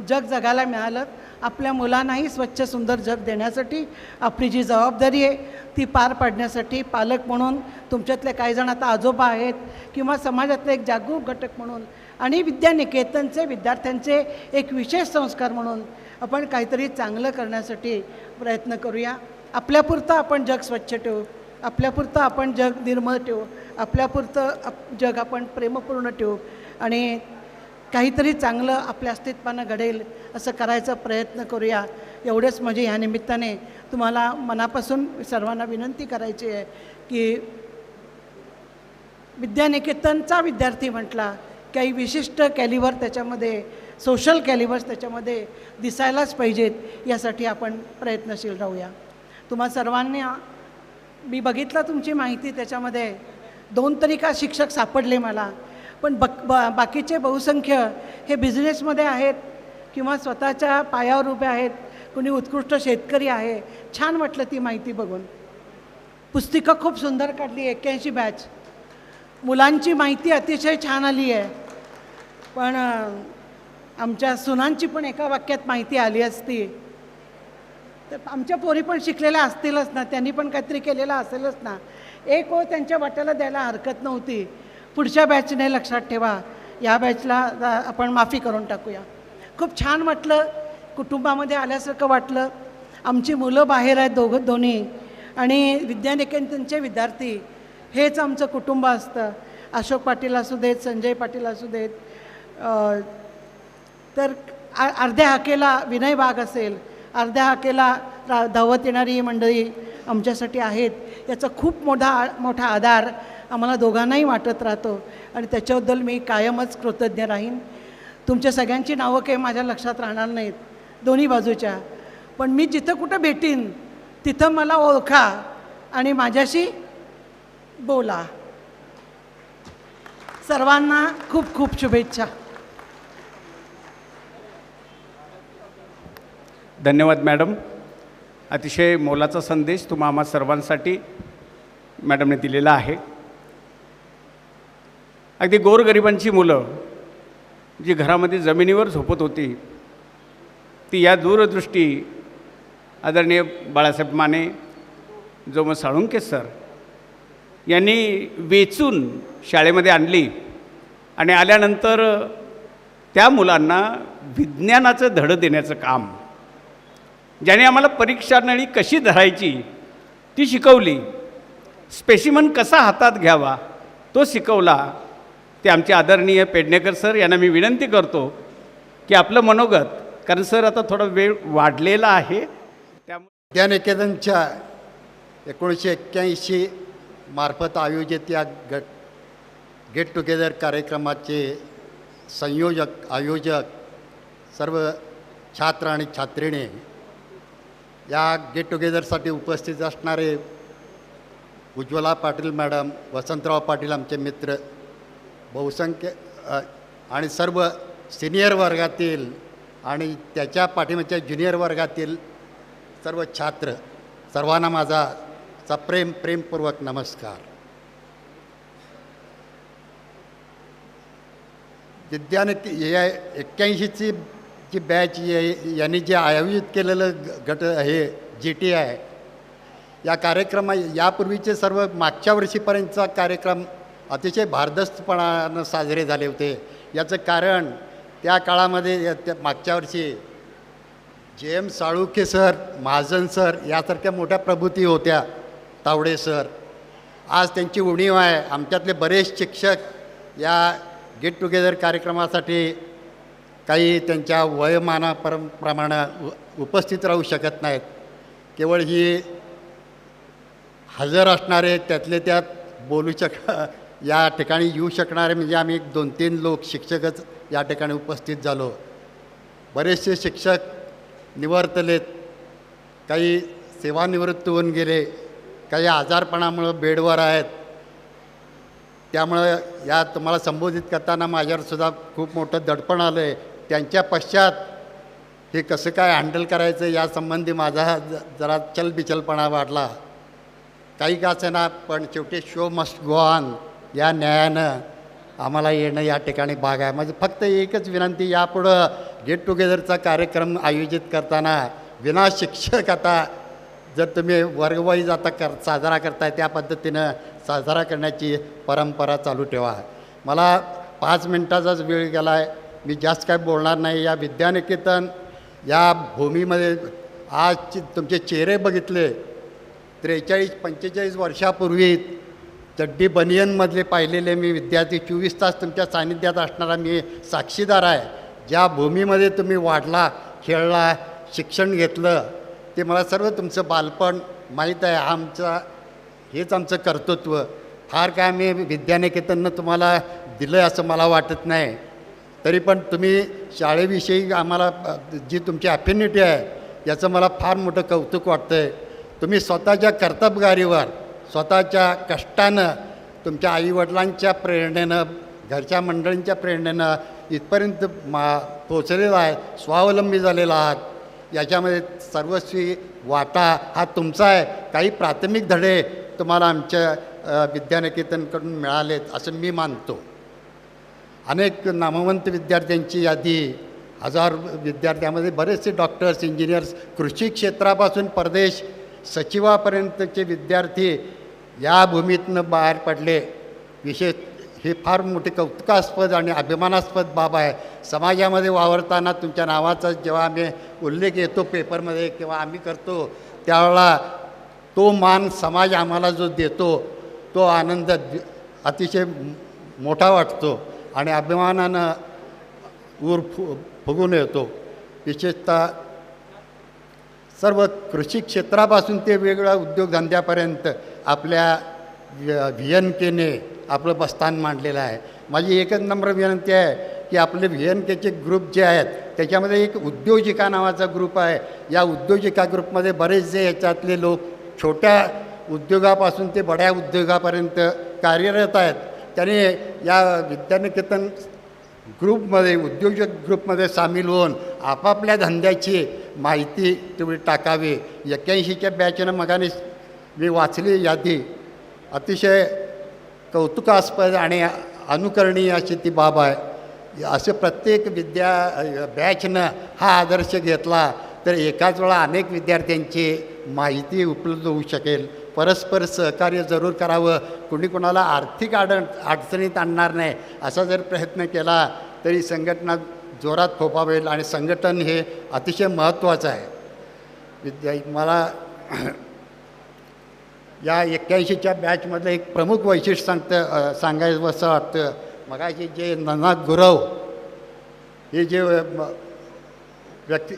जग जगायला मिळालं. आपल्या मुलांनाही स्वच्छ सुंदर जग देण्यासाठी आपली जी जबाबदारी आहे ती पार पाडण्यासाठी पालक म्हणून, तुमच्यातले काही जण आता आजोबा आहेत किंवा समाजातले एक जागरूक घटक म्हणून आणि विद्यानिकेतनचे विद्यार्थ्यांचे एक विशेष संस्कार म्हणून आपण काहीतरी चांगलं करण्यासाठी प्रयत्न करूया. आपल्यापुरतं आपण जग स्वच्छ ठेवू, आपल्यापुरतं आपण जग निर्मळ ठेवू, आपल्यापुरतं जग आपण प्रेमपूर्ण ठेवू आणि काहीतरी चांगलं आपल्या अस्तित्वानं घडेल असं करायचा प्रयत्न करूया. एवढंच म्हणजे ह्या निमित्ताने तुम्हाला मनापासून सर्वांना विनंती करायची आहे की विद्यानिकेतनचा विद्यार्थी म्हटला काही विशिष्ट कॅलिबर त्याच्यामध्ये, सोशल कॅलिबर्स त्याच्यामध्ये दिसायलाच पाहिजेत. यासाठी आपण प्रयत्नशील राहूया. तुम्हा सर्वांना मी बघितलं तुमची माहिती, त्याच्यामध्ये 2 तरी का शिक्षक सापडले मला. पण बाकीचे बहुसंख्य हे बिझनेसमध्ये आहेत किंवा स्वतःच्या पायावर उभे आहेत. कुणी उत्कृष्ट शेतकरी आहे. छान वाटलं ती माहिती बघून. पुस्तिका खूप सुंदर काढली. 81 बॅच मुलांची माहिती अतिशय छान आली आहे. पण आमच्या सुनांची पण एका वाक्यात माहिती आली असती तर आमच्या पोरी पण शिकलेल्या असतीलच ना, त्यांनी पण काहीतरी केलेलं असेलच ना. एक ओळ त्यांच्या वाट्याला द्यायला हरकत नव्हती. पुढच्या बॅचने लक्षात ठेवा, या बॅचला आपण माफी करून टाकूया. खूप छान वाटलं. कुटुंबामध्ये आल्यासारखं वाटलं. आमची मुलं बाहेर आहेत दोन्ही आणि विद्यानिकेतनचे विद्यार्थी हेच आमचं कुटुंब असतं. अशोक पाटील असू देत, संजय पाटील असू देत, तर अर्ध्या हाकेला विनय वाघ असेल, अर्ध्या हाकेला धावत येणारी मंडळी आमच्यासाठी आहेत. याचा खूप मोठा आधार आम्हाला दोघांनाही वाटत राहतो आणि त्याच्याबद्दल मी कायमच कृतज्ञ राहीन. तुमच्या सगळ्यांची नावं काही माझ्या लक्षात राहणार नाहीत दोन्ही बाजूच्या, पण मी जिथं कुठं भेटीन तिथं मला ओळखा आणि माझ्याशी बोला. सर्वांना खूप खूप शुभेच्छा. धन्यवाद मॅडम. अतिशय मोलाचा संदेश तुम्हा आम्हा सर्वांसाठी मॅडमने दिलेला आहे. अगदी गोरगरिबांची मुलं जी घरामध्ये जमिनीवर झोपत होती ती या दूरदृष्टी आदरणीय बाळासाहेब माने, जो मग साळुंके सर यांनी वेचून शाळेमध्ये आणली आणि आल्यानंतर त्या मुलांना विज्ञानाचं धडं देण्याचं काम, ज्याने आम्हाला परीक्षा नळी कशी धरायची ती शिकवली, स्पेसिमन कसा हातात घ्यावा तो शिकवला. ते आमचे आदरणीय पेडणेकर सर यांना मी विनंती करतो की आपलं मनोगत, कारण सर आता थोडा वेळ वाढलेला आहे त्यामुळे विद्यानिकेतनच्या 1981 मार्फत आयोजित या गेट टुगेदर कार्यक्रमाचे संयोजक, सर्व छात्र आणि छात्रिणी, या गेट टुगेदरसाठी उपस्थित असणारे उज्ज्वला पाटील मॅडम, वसंतराव पाटील आमचे मित्र, बहुसंख्य आणि सर्व सिनियर वर्गातील आणि त्याच्या पाठीमागच्या ज्युनियर वर्गातील सर्व छात्र, सर्वांना माझा प्रेमपूर्वक नमस्कार. विद्यानिक या 81ची जी बॅच यांनी जे आयोजित केलेलं गट हे GTI या यापूर्वीचे सर्व मागच्या वर्षीपर्यंतचा कार्यक्रम अतिशय भारदस्तपणानं साजरे झाले होते. याचं कारण त्या काळामध्ये त्या मागच्या वर्षी JM Salunkhe sir, Mahajan sir यासारख्या मोठ्या प्रभूती होत्या, तावडे सर. आज त्यांची उणीव आहे. आमच्यातले बरेच शिक्षक या गेट टुगेदर कार्यक्रमासाठी काही त्यांच्या वयोमानाप्रमाणे उपस्थित राहू शकत नाहीत. केवळ ही हजर असणारे त्यातले त्यात बोलू या ठिकाणी येऊ शकणारे म्हणजे आम्ही 2-3 लोक शिक्षकच या ठिकाणी उपस्थित झालो. बरेचसे शिक्षक निवर्तलेत, काही सेवानिवृत्त होऊन गेले, काही आजारपणामुळं बेडवर आहेत. त्यामुळं या तुम्हाला संबोधित करताना माझ्यावरसुद्धा खूप मोठं दडपण आलं आहे. त्यांच्या पश्चात हे कसं काय हँडल करायचं यासंबंधी माझा जरा चलबिचलपणा वाढला. काही का असेना, पण शेवटी शो मस्ट गो ऑन या न्यायानं आम्हाला येणं या ठिकाणी भाग आहे. म्हणजे फक्त एकच विनंती, यापुढं गेट टुगेदरचा कार्यक्रम आयोजित करताना विना शिक्षक आता जर तुम्ही वर्गवाईज आता साजरा करताय त्या पद्धतीनं साजरा करण्याची परंपरा चालू ठेवा. मला 5 मिनटाचाच वेळ गेला आहे, मी जास्त काय बोलणार नाही. या विद्यानिकेतन या भूमीमध्ये आज तुमचे चेहरे बघितले, 43-45 वर्षापूर्वी चड्डी बनियनमधले पाहिलेले मी विद्यार्थी 24 तास तुमच्या सानिध्यात असणारा मी साक्षीदार आहे. ज्या भूमीमध्ये तुम्ही वाढला, खेळला, शिक्षण घेतलं, ते मला सर्व तुमचं बालपण माहीत आहे. हेच आमचं कर्तृत्व. फार काय आम्ही विद्यानिकेतननं तुम्हाला दिलं आहे असं मला वाटत नाही. तरी पण तुम्ही शाळेविषयी आम्हाला जी तुमची ॲफिनिटी आहे याचं मला फार मोठं कौतुक वाटतं आहे. तुम्ही स्वतःच्या कर्तबगारीवर, स्वतःच्या कष्टानं, तुमच्या आईवडिलांच्या प्रेरणेनं, घरच्या मंडळींच्या प्रेरणेनं इथपर्यंत पोचलेला आहे, स्वावलंबी झालेला आहात. याच्यामध्ये सर्वस्वी वाटा हा तुमचा आहे. काही प्राथमिक धडे तुम्हाला आमच्या विद्यानिकेतनकडून मिळालेत असं मी मानतो. अनेक नामवंत विद्यार्थ्यांची यादी, 1000 विद्यार्थ्यामध्ये बरेचसे डॉक्टर्स, इंजिनियर्स, कृषी क्षेत्रापासून परदेश सचिवापर्यंतचे विद्यार्थी या भूमीतनं बाहेर पडले. हे फार मोठे कौतुकास्पद आणि अभिमानास्पद बाब आहे. समाजामध्ये वावरताना तुमच्या नावाचा जेव्हा आम्ही उल्लेख येतो पेपरमध्ये किंवा आम्ही करतो, त्यावेळेला तो मान समाज आम्हाला जो देतो तो आनंद अतिशय मोठा वाटतो आणि अभिमानानं फुगून येतो. विशेषतः सर्व कृषी क्षेत्रापासून ते वेगवेगळ्या उद्योगधंद्यापर्यंत आपल्या VNKने आपलं बस्तान मांडलेलं आहे. माझी एकच नम्र विनंती आहे की आपले VNKचे ग्रुप जे आहेत त्याच्यामध्ये एक उद्योजिका नावाचा ग्रुप आहे. या उद्योजिका ग्रुपमध्ये बरेचसे याच्यातले लोक छोट्या उद्योगापासून ते बड्या उद्योगापर्यंत कार्यरत आहेत. त्याने या विद्यानिकेतन ग्रुपमध्ये, उद्योजक ग्रुपमध्ये सामील होऊन आपापल्या धंद्याची माहिती तेवढी टाकावी. 81च्या बॅचनं मगाने मी वाचली यादी, अतिशय कौतुकास्पद आणि अनुकरणीय अशी ती बाब आहे. असे प्रत्येक बॅचनं हा आदर्श घेतला तर एकाच वेळा अनेक विद्यार्थ्यांची माहिती उपलब्ध होऊ शकेल. परस्पर सहकार्य जरूर करावं. कुणी कोणाला आर्थिक अडचणीत आणणार नाही असा जर प्रयत्न केला तरी संघटना जोरात फोफावेल आणि संघटन हे अतिशय महत्त्वाचं आहे. मला या 81च्या बॅचमधलं एक प्रमुख वैशिष्ट्य सांगायचं असं वाटतं. मगाशी जे नना गुरव हे जे व्यक्ती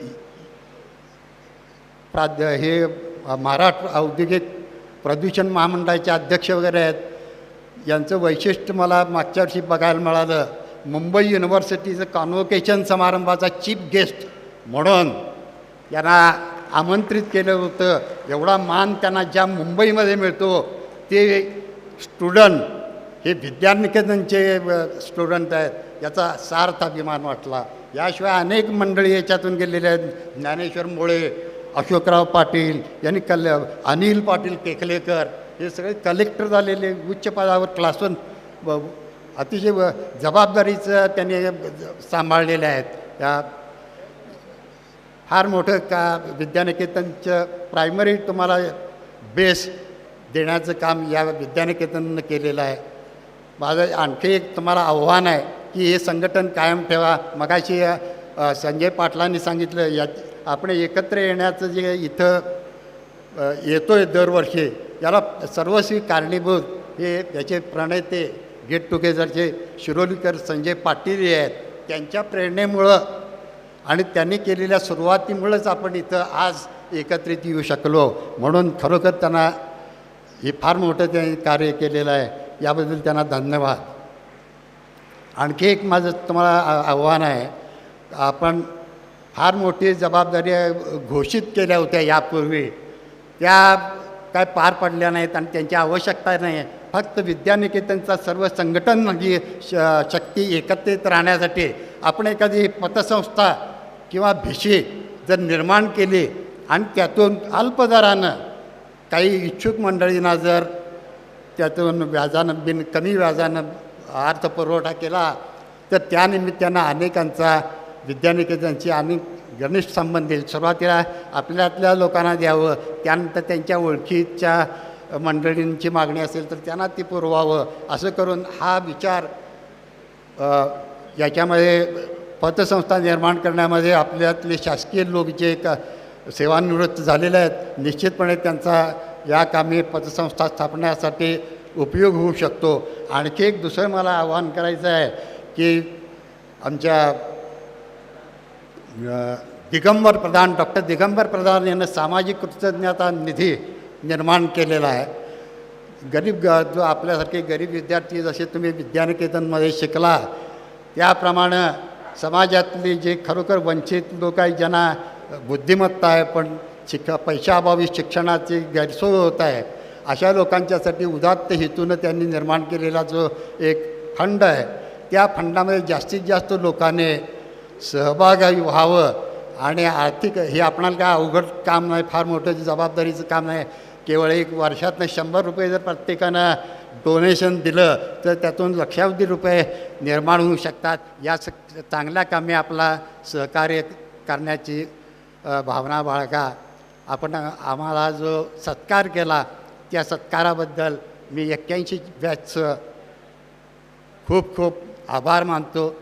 हे महाराष्ट्र औद्योगिक प्रदूषण महामंडळाचे अध्यक्ष वगैरे आहेत, यांचं वैशिष्ट्य मला मागच्या वर्षी बघायला मिळालं. मुंबई युनिव्हर्सिटीचं कॉन्व्होकेशन समारंभाचा चीफ गेस्ट म्हणून यांना आमंत्रित केलं होतं. एवढा मान त्यांना ज्या मुंबईमध्ये मिळतो ते स्टुडंट हे विद्यानिकेतनचे स्टुडंट आहेत याचा सार्थ अभिमान वाटला. याशिवाय अनेक मंडळी याच्यातून गेलेले आहेत. ज्ञानेश्वर मोळे, अशोकराव पाटील यांनी अनिल पाटील केखलेकर हे सगळे कलेक्टर झालेले, उच्च पदावर क्लास 1 अतिशय जबाबदारीचं त्यांनी सांभाळलेले आहेत. या फार मोठं विद्यानिकेतनचं प्रायमरी तुम्हाला बेस देण्याचं काम या विद्यानिकेतननं केलेलं आहे. माझं आणखी एक तुम्हाला आव्हान आहे की हे संघटन कायम ठेवा. मगाशी संजय पाटलांनी सांगितलं या आपण एकत्र येण्याचं जे इथं येतो आहे दरवर्षी, याला सर्वस्वी कारणीभूत हे याचे प्रणेते गेट टुगेदरचे शिरोलीकर संजय पाटील हे आहेत. त्यांच्या प्रेरणेमुळं आणि त्यांनी केलेल्या सुरुवातीमुळंच आपण इथं आज एकत्रित येऊ शकलो. म्हणून खरोखर त्यांना हे फार मोठं त्यांनी कार्य केलेलं आहे, याबद्दल त्यांना धन्यवाद. आणखी एक माझं तुम्हाला आव्हान आहे. आपण फार मोठी जबाबदारी घोषित केल्या होत्या यापूर्वी, त्या काय पार पडल्या नाहीत आणि त्यांची आवश्यकता नाही. फक्त विद्यानिकेतनचा सर्व संघटन म्हणजे शक्ती एकत्रित राहण्यासाठी आपण एखादी पतसंस्था किंवा भिशी जर निर्माण केली आणि त्यातून अल्पदरानं काही इच्छुक मंडळींना जर त्यातून व्याजानं कमी व्याजानं अर्थपुरवठा केला तर त्यानिमित्तानं अनेकांचा विद्यानिकेतनची अनेक घनिष्ठ संबंध येईल. सुरुवातीला आपल्यातल्या लोकांना द्यावं, त्यानंतर त्यांच्या ओळखीच्या मंडळींची मागणी असेल तर त्यांना ती पुरवावं. असं करून हा विचार याच्यामध्ये पतसंस्था निर्माण करण्यामध्ये आपल्यातले शासकीय लोक जे सेवानिवृत्त झालेले आहेत, निश्चितपणे त्यांचा या कामी पतसंस्था स्थापण्यासाठी उपयोग होऊ शकतो. आणखी एक दुसरं मला आवाहन करायचं आहे की आमच्या डॉक्टर दिगंबर प्रधान यांनी सामाजिक कृतज्ञता निधी निर्माण केलेला आहे. जो आपल्यासारखे गरीब विद्यार्थी जसे तुम्ही विद्यानिकेतनमध्ये शिकला त्याप्रमाणे समाजातली जे खरोखर वंचित लोक आहेत, ज्यांना बुद्धिमत्ता आहे पण पैशाअभावी शिक्षणाची गैरसोय होत आहे, अशा लोकांच्यासाठी उदात्त हेतूनं त्यांनी निर्माण केलेला जो एक फंड आहे, त्या फंडामध्ये जास्तीत जास्त लोकांनी सहभागी व्हावं. आणि आर्थिक हे आपणाला काय अवघड काम नाही, फार मोठं जबाबदारीचं काम नाही. केवळ एक वर्षातनं 100 रुपये जर प्रत्येकानं डोनेशन दिलं तर त्यातून लक्षावधी रुपये निर्माण होऊ शकतात. या चांगल्या कामी आपला सहकार्य करण्याची भावना बाळगा. आपण आम्हाला जो सत्कार केला त्या सत्काराबद्दल मी 81 बॅचचं खूप खूप आभार मानतो,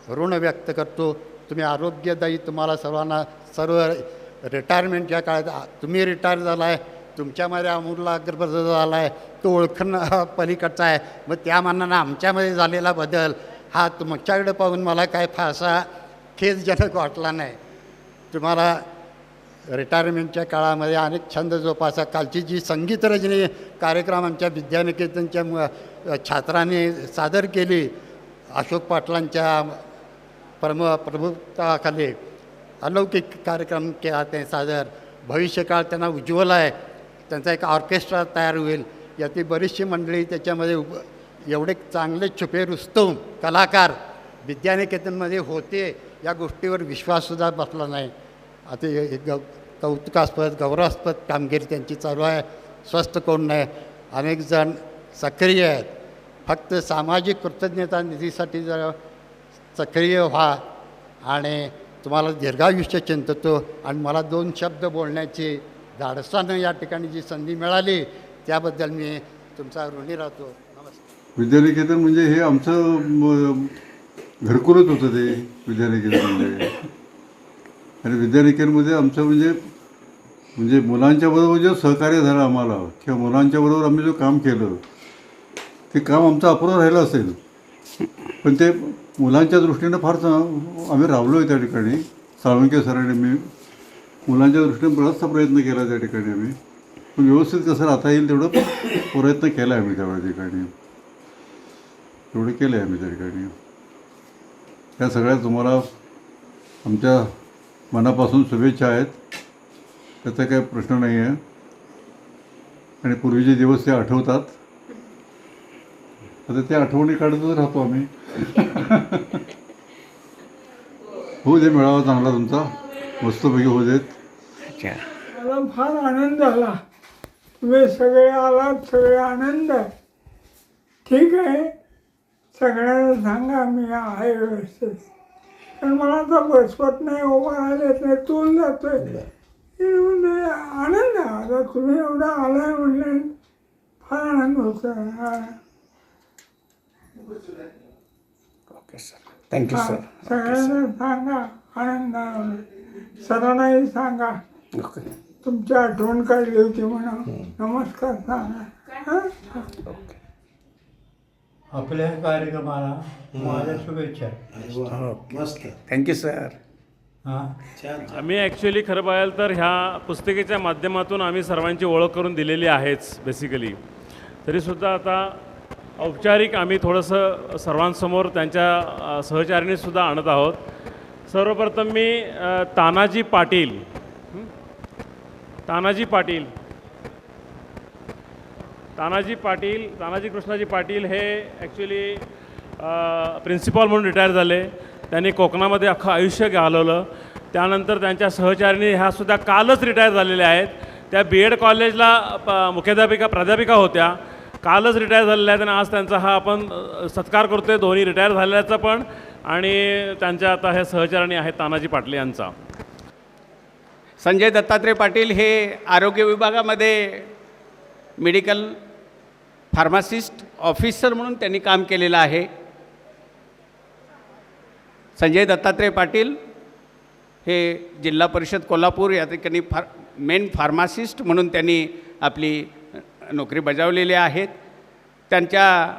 ऋण व्यक्त करतो. तुम्ही आरोग्यदायी तुम्हाला सर्वांना सर्व रिटायरमेंटच्या काळात तुम्ही रिटायर झाला आहे, तुमच्यामध्ये अमूल्य अग्रबदल झाला आहे, तो ओळखणं पलीकडचा आहे. मग त्या मानानं आमच्यामध्ये झालेला बदल हा तुमच्याकडे पाहून मला काय फारसा खेदजनक वाटला नाही. तुम्हाला रिटायरमेंटच्या काळामध्ये अनेक छंद जोपासा. कालची जी संगीत रजनी कार्यक्रम आमच्या विद्यानिकेतनच्या छात्रांनी सादर केली, अशोक पाटलांच्या प्रमुखताखाली अलौकिक कार्यक्रम केला ते सादर. भविष्यकाळ त्यांना उज्ज्वल आहे. त्यांचा एक ऑर्केस्ट्रा तयार होईल. याची बरीचशी मंडळी त्याच्यामध्ये एवढे चांगले छुपे रुस्तम कलाकार विद्यानिकेतनमध्ये होते, या गोष्टीवर विश्वाससुद्धा बसला नाही. आता एक कौतुकास्पद गौरवास्पद कामगिरी त्यांची चालू आहे. स्वस्थ कोण नाही, अनेक जण सक्रिय आहेत. फक्त सामाजिक कृतज्ञता निधीसाठी जर सक्रिय व्हा आणि तुम्हाला दीर्घायुष्य चिंततो. आणि मला 2 शब्द बोलण्याची धाडसानं या ठिकाणी जी संधी मिळाली त्याबद्दल मी तुमचा ऋणी राहतो. नमस्कार. विद्यानिकेतन म्हणजे हे आमचं घरकुलच होतं ते विद्यानिकेतन म्हणजे. आणि विद्यानिकेतनमध्ये आमचं म्हणजे मुलांच्या बरोबर जे सहकार्य झालं आम्हाला किंवा मुलांच्या बरोबर आम्ही जो काम केलं ते काम आमचं अपूर्ण राहिलं असेल, पण ते मुलांच्या दृष्टीनं फार आम्ही राबलो आहे त्या ठिकाणी. साळुंके सरांनी मी मुलांच्या दृष्टीने बराचसा प्रयत्न केला त्या ठिकाणी आम्ही. पण व्यवस्थित कसं राहता येईल तेवढं प्रयत्न केला आहे आम्ही त्या ठिकाणी, तेवढं केलं आहे आम्ही त्या ठिकाणी. त्या सगळ्या तुम्हाला आमच्या मनापासून शुभेच्छा आहेत, त्याचा काही प्रश्न नाही आहे. आणि पूर्वीचे दिवस ते आठवतात. आता त्या आठवणी काढतच राहतो आम्ही. होऊ दे मेळावा चांगला तुमचा, मस्तपैकी होऊ देत. मला फार आनंद झाला. तुम्ही सगळे आलात, सगळे आनंद आहे. ठीक आहे, सगळ्यांना सांगा मी आहे व्यवस्थित. पण मला आता बसवत नाही, उभा राहिलेत नाही, तून जातोय. म्हणजे आनंद आहे. आता तुम्ही एवढा आलाय म्हणले फार आनंद होतो. Okay sir, thank you sir. सगळ्यांना सांगा आनंद. सरांनाही सांगा ओके. तुमची आठवण काढली होती म्हणा. नमस्कार सांगा. आपल्या कार्यक्रमाला माझ्या शुभेच्छा. मस्त, थँक्यू सर. आम्ही ॲक्च्युली खरं बघायला तर ह्या पुस्तिकेच्या माध्यमातून आम्ही सर्वांची ओळख करून दिलेली आहेच बेसिकली. तरीसुद्धा आता औपचारिक आम्ही थोडंसं सर्वांसमोर त्यांच्या सहचारिणीसुद्धा आणत आहोत. सर्वप्रथम मी तानाजी पाटील तानाजी कृष्णाजी पाटील हे ॲक्च्युली प्रिन्सिपॉल म्हणून रिटायर झाले. त्यांनी कोकणामध्ये अख्खं आयुष्य घालवलं. त्यानंतर त्यांच्या सहचारिणी ह्यासुद्धा कालच रिटायर झालेल्या आहेत. त्या BEd कॉलेजला प्राध्यापिका होत्या, कालच रिटायर झालेल्या आहेत. आणि आज त्यांचा हा आपण सत्कार करतो आहे, दोन्ही रिटायर झालेल्याचा पण आणि त्यांच्या आता हे सहचारिणी आहेत तानाजी पाटील यांचा. संजय दत्तात्रय पाटील हे आरोग्य विभागामध्ये मेडिकल फार्मासिस्ट ऑफिसर म्हणून त्यांनी काम केलेलं आहे. संजय दत्तात्रय पाटील हे जिल्हा परिषद कोल्हापूर या ठिकाणी मेन फार्मासिस्ट म्हणून त्यांनी आपली नोकरी बजावलेली आहेत. त्यांच्या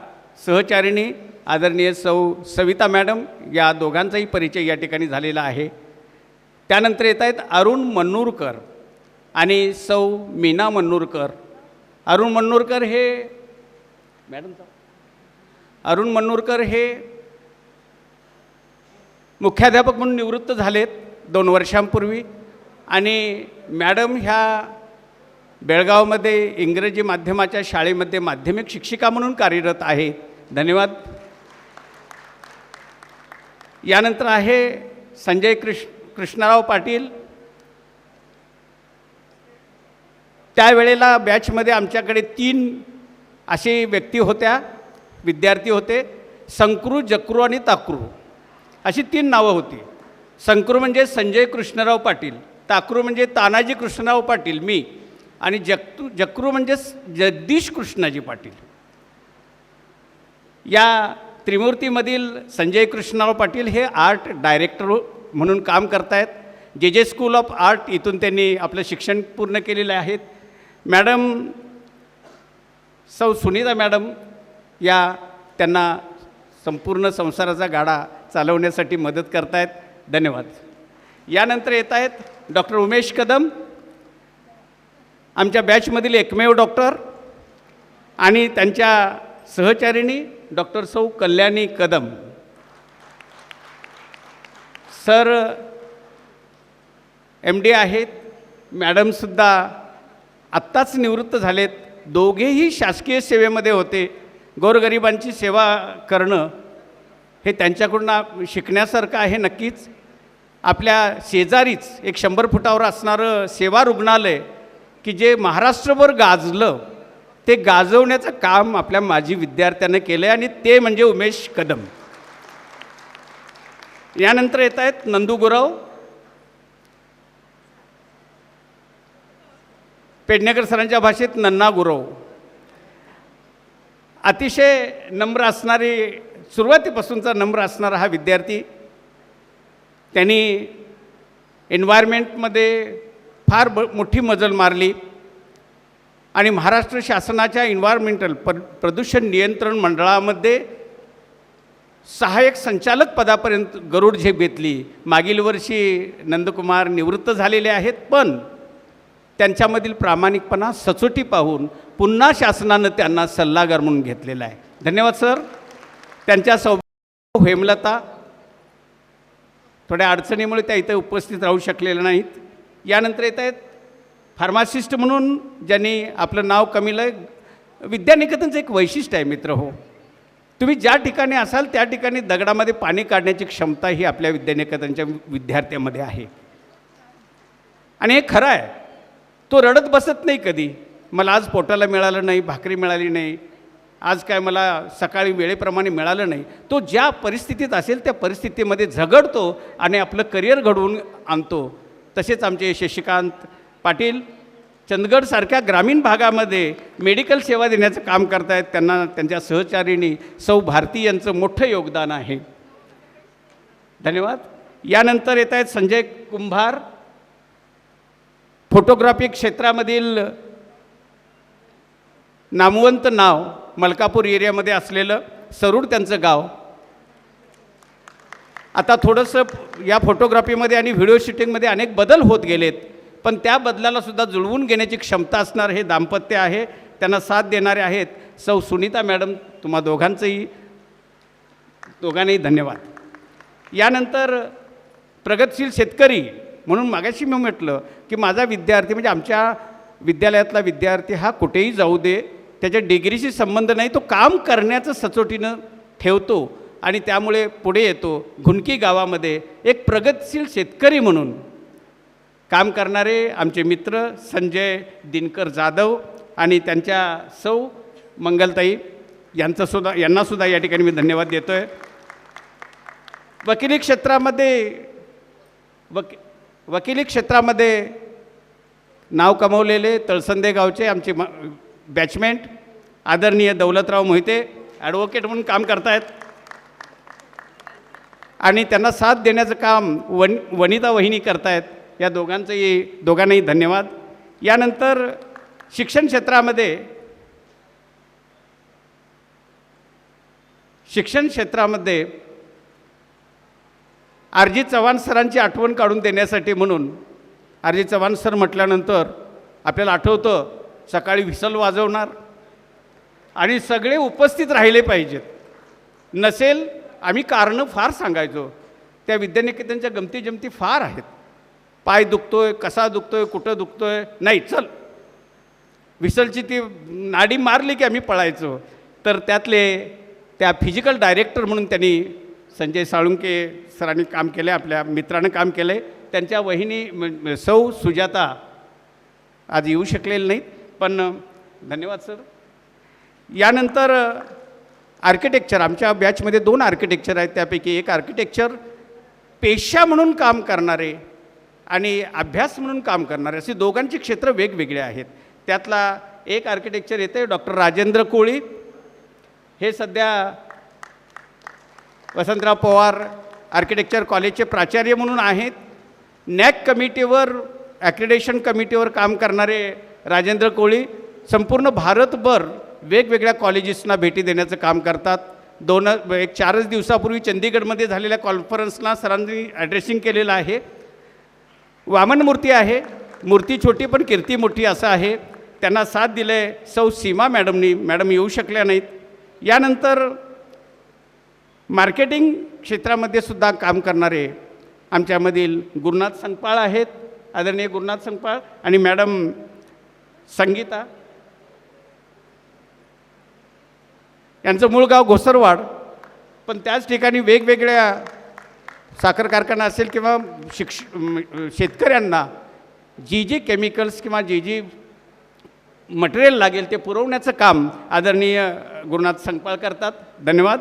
सहचारिणी आदरणीय सविता मॅडम या दोघांचाही परिचय या ठिकाणी झालेला आहे. त्यानंतर येत आहेत अरुण मन्नूरकर आणि मीना मन्नूरकर. अरुण मन्नूरकर हे मुख्याध्यापक म्हणून निवृत्त झालेत 2 वर्षांपूर्वी. आणि मॅडम ह्या बेळगावमध्ये इंग्रजी माध्यमाच्या शाळेमध्ये माध्यमिक शिक्षिका म्हणून कार्यरत आहेत. धन्यवाद. यानंतर आहे संजय कृष्णराव पाटील. त्यावेळेला बॅचमध्ये आमच्याकडे 3 असे व्यक्ती होत्या, विद्यार्थी होते. संक्रू, जक्रू आणि ताक्रू अशी 3 नावं होती. संक्रू म्हणजे संजय कृष्णराव पाटील, ताक्रू म्हणजे तानाजी कृष्णराव पाटील मी, आणि जक्रू म्हणजे जगदीश कृष्णाजी पाटील. या त्रिमूर्तीमधील संजय कृष्णराव पाटील हे आर्ट डायरेक्टर म्हणून काम करत आहेत. जे स्कूल ऑफ आर्ट इथून त्यांनी आपलं शिक्षण पूर्ण केलेलं आहे. मॅडम सुनीता मॅडम या त्यांना संपूर्ण संसाराचा गाडा चालवण्यासाठी मदत करत आहेत. धन्यवाद. यानंतर येत आहेत डॉक्टर उमेश कदम, आमच्या बॅचमधील एकमेव डॉक्टर, आणि त्यांच्या सहचारिणी doctor Kalyani Kadam. Sir MD आहेत. मॅडमसुद्धा आत्ताच निवृत्त झालेत. दोघेही शासकीय सेवेमध्ये होते. गोरगरिबांची सेवा करणं हे त्यांच्याकडून शिकण्यासारखं आहे नक्कीच. आपल्या शेजारीच एक 100 फुटावर असणारं सेवा रुग्णालय की जे महाराष्ट्रभर गाजलं, ते गाजवण्याचं काम आपल्या माजी विद्यार्थ्यानं केलं आहे, आणि ते म्हणजे उमेश कदम. यानंतर येत आहेत नंदू गुरव. पेडणेकर सरांच्या भाषेत नन्ना गुरव. अतिशय नम्र असणारी, सुरुवातीपासूनचा नम्र असणारा हा विद्यार्थी. त्यांनी एन्व्हायरमेंटमध्ये फार मोठी मजल मारली आणि महाराष्ट्र शासनाच्या एन्व्हायरमेंटल प्रदूषण नियंत्रण मंडळामध्ये सहाय्यक संचालक पदापर्यंत गरुड झेप घेतली. मागील वर्षी नंदकुमार निवृत्त झालेले आहेत, पण त्यांच्यामधील प्रामाणिकपणा, सचोटी पाहून पुन्हा शासनानं त्यांना सल्लागार म्हणून घेतलेला आहे. धन्यवाद सर. त्यांच्या सौभाग्य हेमलता थोड्या अडचणीमुळे त्या इथे उपस्थित राहू शकलेल्या नाहीत. यानंतर येत आहेत फार्मासिस्ट म्हणून ज्यांनी आपलं नाव कमिलं. विद्यानिकेतनचं एक वैशिष्ट्य आहे मित्र हो, तुम्ही ज्या ठिकाणी असाल त्या ठिकाणी दगडामध्ये पाणी काढण्याची क्षमता ही आपल्या विद्यानिकेतनच्या विद्यार्थ्यांमध्ये आहे. आणि हे खरं आहे, तो रडत बसत नाही कधी, मला आज पोटाला मिळालं नाही, भाकरी मिळाली नाही, आज काय मला सकाळी वेळेप्रमाणे मिळालं नाही. तो ज्या परिस्थितीत असेल त्या परिस्थितीमध्ये झगडतो आणि आपलं करिअर घडवून आणतो. तसेच आमचे शशिकांत पाटील चंदगडसारख्या ग्रामीण भागामध्ये मेडिकल सेवा देण्याचं काम करत आहेत. त्यांना त्यांच्या सहचारिणी सौ भारती यांचं मोठं योगदान आहे. धन्यवाद. यानंतर येत आहेत संजय कुंभार, फोटोग्राफी क्षेत्रामधील नामवंत नाव, मलकापूर एरियामध्ये असलेलं सरूड त्यांचं गाव. आता थोडंसं या फोटोग्राफीमध्ये आणि व्हिडिओ शूटिंगमध्ये अनेक बदल होत गेलेत, पण त्या बदलाला सुद्धा जुळवून घेण्याची क्षमता असणार हे दाम्पत्य आहे. त्यांना साथ देणारे आहेत सौ सुनीता मॅडम. तुम्हा दोघांनाही धन्यवाद. यानंतर प्रगतशील शेतकरी म्हणून मागाशी मी म्हटलं की माझा विद्यार्थी म्हणजे आमच्या विद्यालयातला विद्यार्थी हा कुठेही जाऊ दे, त्याच्या डिग्रीशी संबंध नाही, तो काम करण्याचं सचोटीनं ठेवतो आणि त्यामुळे पुढे येतो. घुनकी गावामध्ये एक प्रगतशील शेतकरी म्हणून काम करणारे आमचे मित्र संजय दिनकर जाधव आणि त्यांच्या सौ मंगलताई यांनासुद्धा या ठिकाणी मी धन्यवाद देतो आहे. वकिली क्षेत्रामध्ये नाव कमवलेले तळसंदे गावचे आमचे बॅचमेंट आदरणीय दौलतराव मोहिते ॲडव्होकेट म्हणून काम करतायत आणि त्यांना साथ देण्याचं काम वनिता वहिनी करतायत. या दोघांनाही धन्यवाद. यानंतर शिक्षण क्षेत्रामध्ये आर जी चव्हाण सरांची आठवण काढून देण्यासाठी म्हणून आर जी चव्हाण सर म्हटल्यानंतर आपल्याला आठवतं सकाळी व्हिसल वाजवणार आणि सगळे उपस्थित राहिले पाहिजेत. नसेल आम्ही कारणं फार सांगायचो. त्या विद्यानिकेतनच्या गमती जमती फार आहेत. पाय दुखतोय, कसा दुखतोय, कुठं दुखतोय, नाही चल व्हिसलची ती नाडी मारली की आम्ही पळायचो. तर त्या फिजिकल डायरेक्टर म्हणून त्यांनी संजय साळुंके सरांनी काम केलं, आपल्या मित्रानं काम केलं आहे. त्यांच्या वहिनी सौ सुजाता आज येऊ शकलेले नाहीत, पण धन्यवाद सर. यानंतर आर्किटेक्चर, आमच्या बॅचमध्ये 2 आर्किटेक्चर आहेत. त्यापैकी एक आर्किटेक्चर पेशा म्हणून काम करणारे आणि अभ्यास म्हणून काम करणारे, असे दोघांची क्षेत्र वेगवेगळे आहेत. त्यातला एक आर्किटेक्चर येते डॉक्टर राजेंद्र कोळी. हे सध्या वसंतराव पवार आर्किटेक्चर कॉलेजचे प्राचार्य म्हणून आहेत. नॅक कमिटीवर, ॲक्रिडेशन कमिटीवर काम करणारे राजेंद्र कोळी संपूर्ण भारतभर वेगवेगळ्या कॉलेजेसना भेटी देण्याचं काम करतात. 4 दिवसापूर्वी चंदीगडमध्ये झालेल्या कॉन्फरन्सला सरांनी ॲड्रेसिंग केलेलं आहे. वामन मूर्ती आहे, मूर्ती छोटी पण कीर्ती मोठी असं आहे. त्यांना साथ दिलं आहे सौ सीमा मॅडमनी. मॅडम येऊ शकल्या नाहीत. यानंतर मार्केटिंग क्षेत्रामध्ये सुद्धा काम करणारे आमच्यामधील गुरुनाथ संगपाळ आहेत, आदरणीय गुरुनाथ संगपाळ आणि मॅडम संगीता. यांचं मूळ गाव घोसरवाड, पण त्याच ठिकाणी वेगवेगळ्या साखर कारखाना असेल किंवा शेतकऱ्यांना जी केमिकल्स किंवा जी मटेरियल लागेल ते पुरवण्याचं काम आदरणीय गुरुनाथ संगपाळ करतात. धन्यवाद.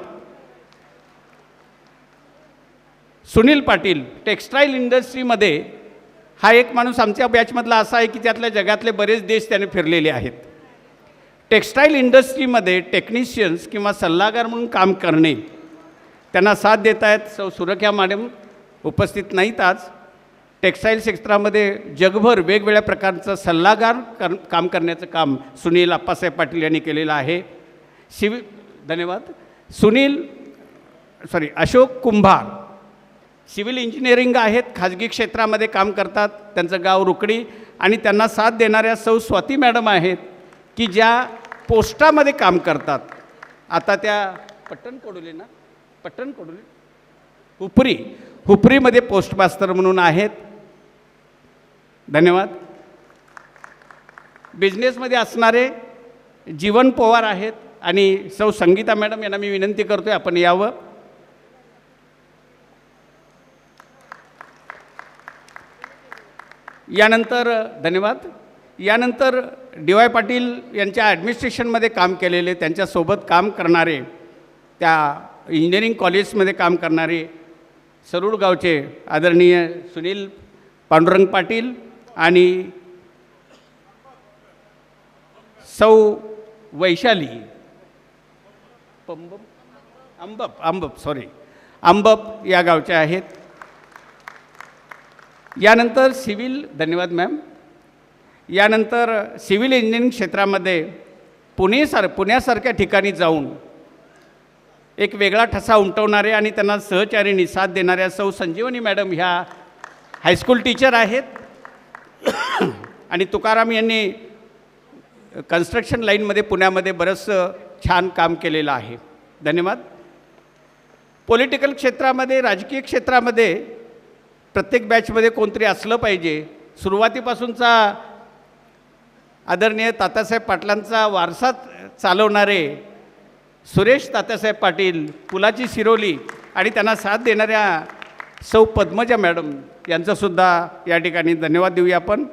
सुनील पाटील टेक्स्टाईल इंडस्ट्रीमध्ये हा एक माणूस आमच्या बॅचमधला असा आहे की त्यातल्या जगातले बरेच देश त्याने फिरलेले आहेत. टेक्स्टाईल इंडस्ट्रीमध्ये टेक्निशियन्स किंवा सल्लागार म्हणून काम करणे, त्यांना साथ देत आहेत सौ सुरख्या मॅडम. उपस्थित नाहीत आज. टेक्स्टाईल क्षेत्रामध्ये जगभर वेगवेगळ्या प्रकारचं सल्लागार काम करण्याचं काम सुनील आप्पासाहेब पाटील यांनी केलेलं आहे. धन्यवाद. अशोक कुंभार सिव्हिल इंजिनिअरिंग आहेत, खाजगी क्षेत्रामध्ये काम करतात. त्यांचं गाव रुकडी आणि त्यांना साथ देणाऱ्या सौ स्वाती मॅडम आहेत की ज्या पोस्टामध्ये काम करतात. आता त्या हुपरीमध्ये पोस्ट मास्टर म्हणून आहेत. धन्यवाद. बिझनेसमध्ये असणारे जीवन पवार आहेत आणि सौ संगीता मॅडम यांना मी विनंती करतो आहे आपण यावं. यानंतर धन्यवाद. यानंतर डी वाय पाटील यांच्या ॲडमिनिस्ट्रेशनमध्ये काम केलेले, त्यांच्यासोबत काम करणारे, त्या इंजिनिअरिंग कॉलेजमध्ये काम करणारे सरूड गावचे आदरणीय सुनील पांडुरंग पाटील आणि सौ वैशाली अंबप या गावचे आहेत. यानंतर सिव्हिल धन्यवाद मॅम. यानंतर सिव्हिल इंजिनिअरिंग क्षेत्रामध्ये पुण्यासारख्या ठिकाणी जाऊन एक वेगळा ठसा उमटवणारे आणि त्यांना सहचारीनी साथ देणाऱ्या सौ संजीवनी मॅडम ह्या हायस्कूल टीचर आहेत आणि तुकाराम यांनी कन्स्ट्रक्शन लाईनमध्ये पुण्यामध्ये बरंचसं छान काम केलेलं आहे. धन्यवाद. पॉलिटिकल क्षेत्रामध्ये, राजकीय क्षेत्रामध्ये प्रत्येक बॅचमध्ये कोणतरी असलं पाहिजे. सुरुवातीपासूनचा आदरणीय तात्यासाहेब पाटलांचा वारसा चालवणारे सुरेश तात्यासाहेब पाटील, पुलाची शिरोली आणि त्यांना साथ देणाऱ्या सौ पद्मजा मॅडम यांचासुद्धा या ठिकाणी धन्यवाद देऊया आपण.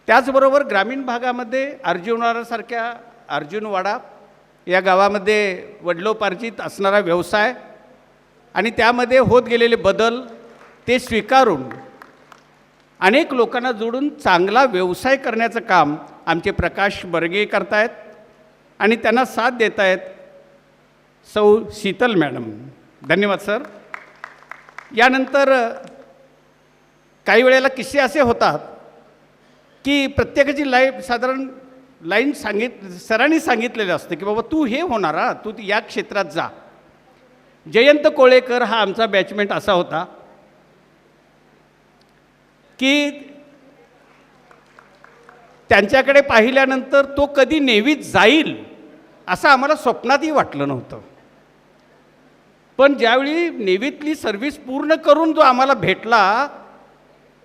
त्याचबरोबर ग्रामीण भागामध्ये अर्जुनवाडा या गावामध्ये वडिलोपार्जित असणारा व्यवसाय आणि त्यामध्ये होत गेलेले बदल ते स्वीकारून अनेक लोकांना जोडून चांगला व्यवसाय करण्याचं काम आमचे प्रकाश बर्गे करतायत आणि त्यांना साथ देत आहेत सौ शीतल मॅडम. धन्यवाद सर. यानंतर काही वेळेला किस्से असे होतात की प्रत्येकाची साधारण लाईन सरांनी सांगितलेलं असतं की बाबा तू हे होणार, तू या क्षेत्रात जा. जयंत कोळेकर हा आमचा बॅचमेट असा होता की त्यांच्याकडे पाहिल्यानंतर तो कधी नेव्हीत जाईल असं आम्हाला स्वप्नातही वाटलं नव्हतं. पण ज्यावेळी नेव्हीतली सर्व्हिस पूर्ण करून जो आम्हाला भेटला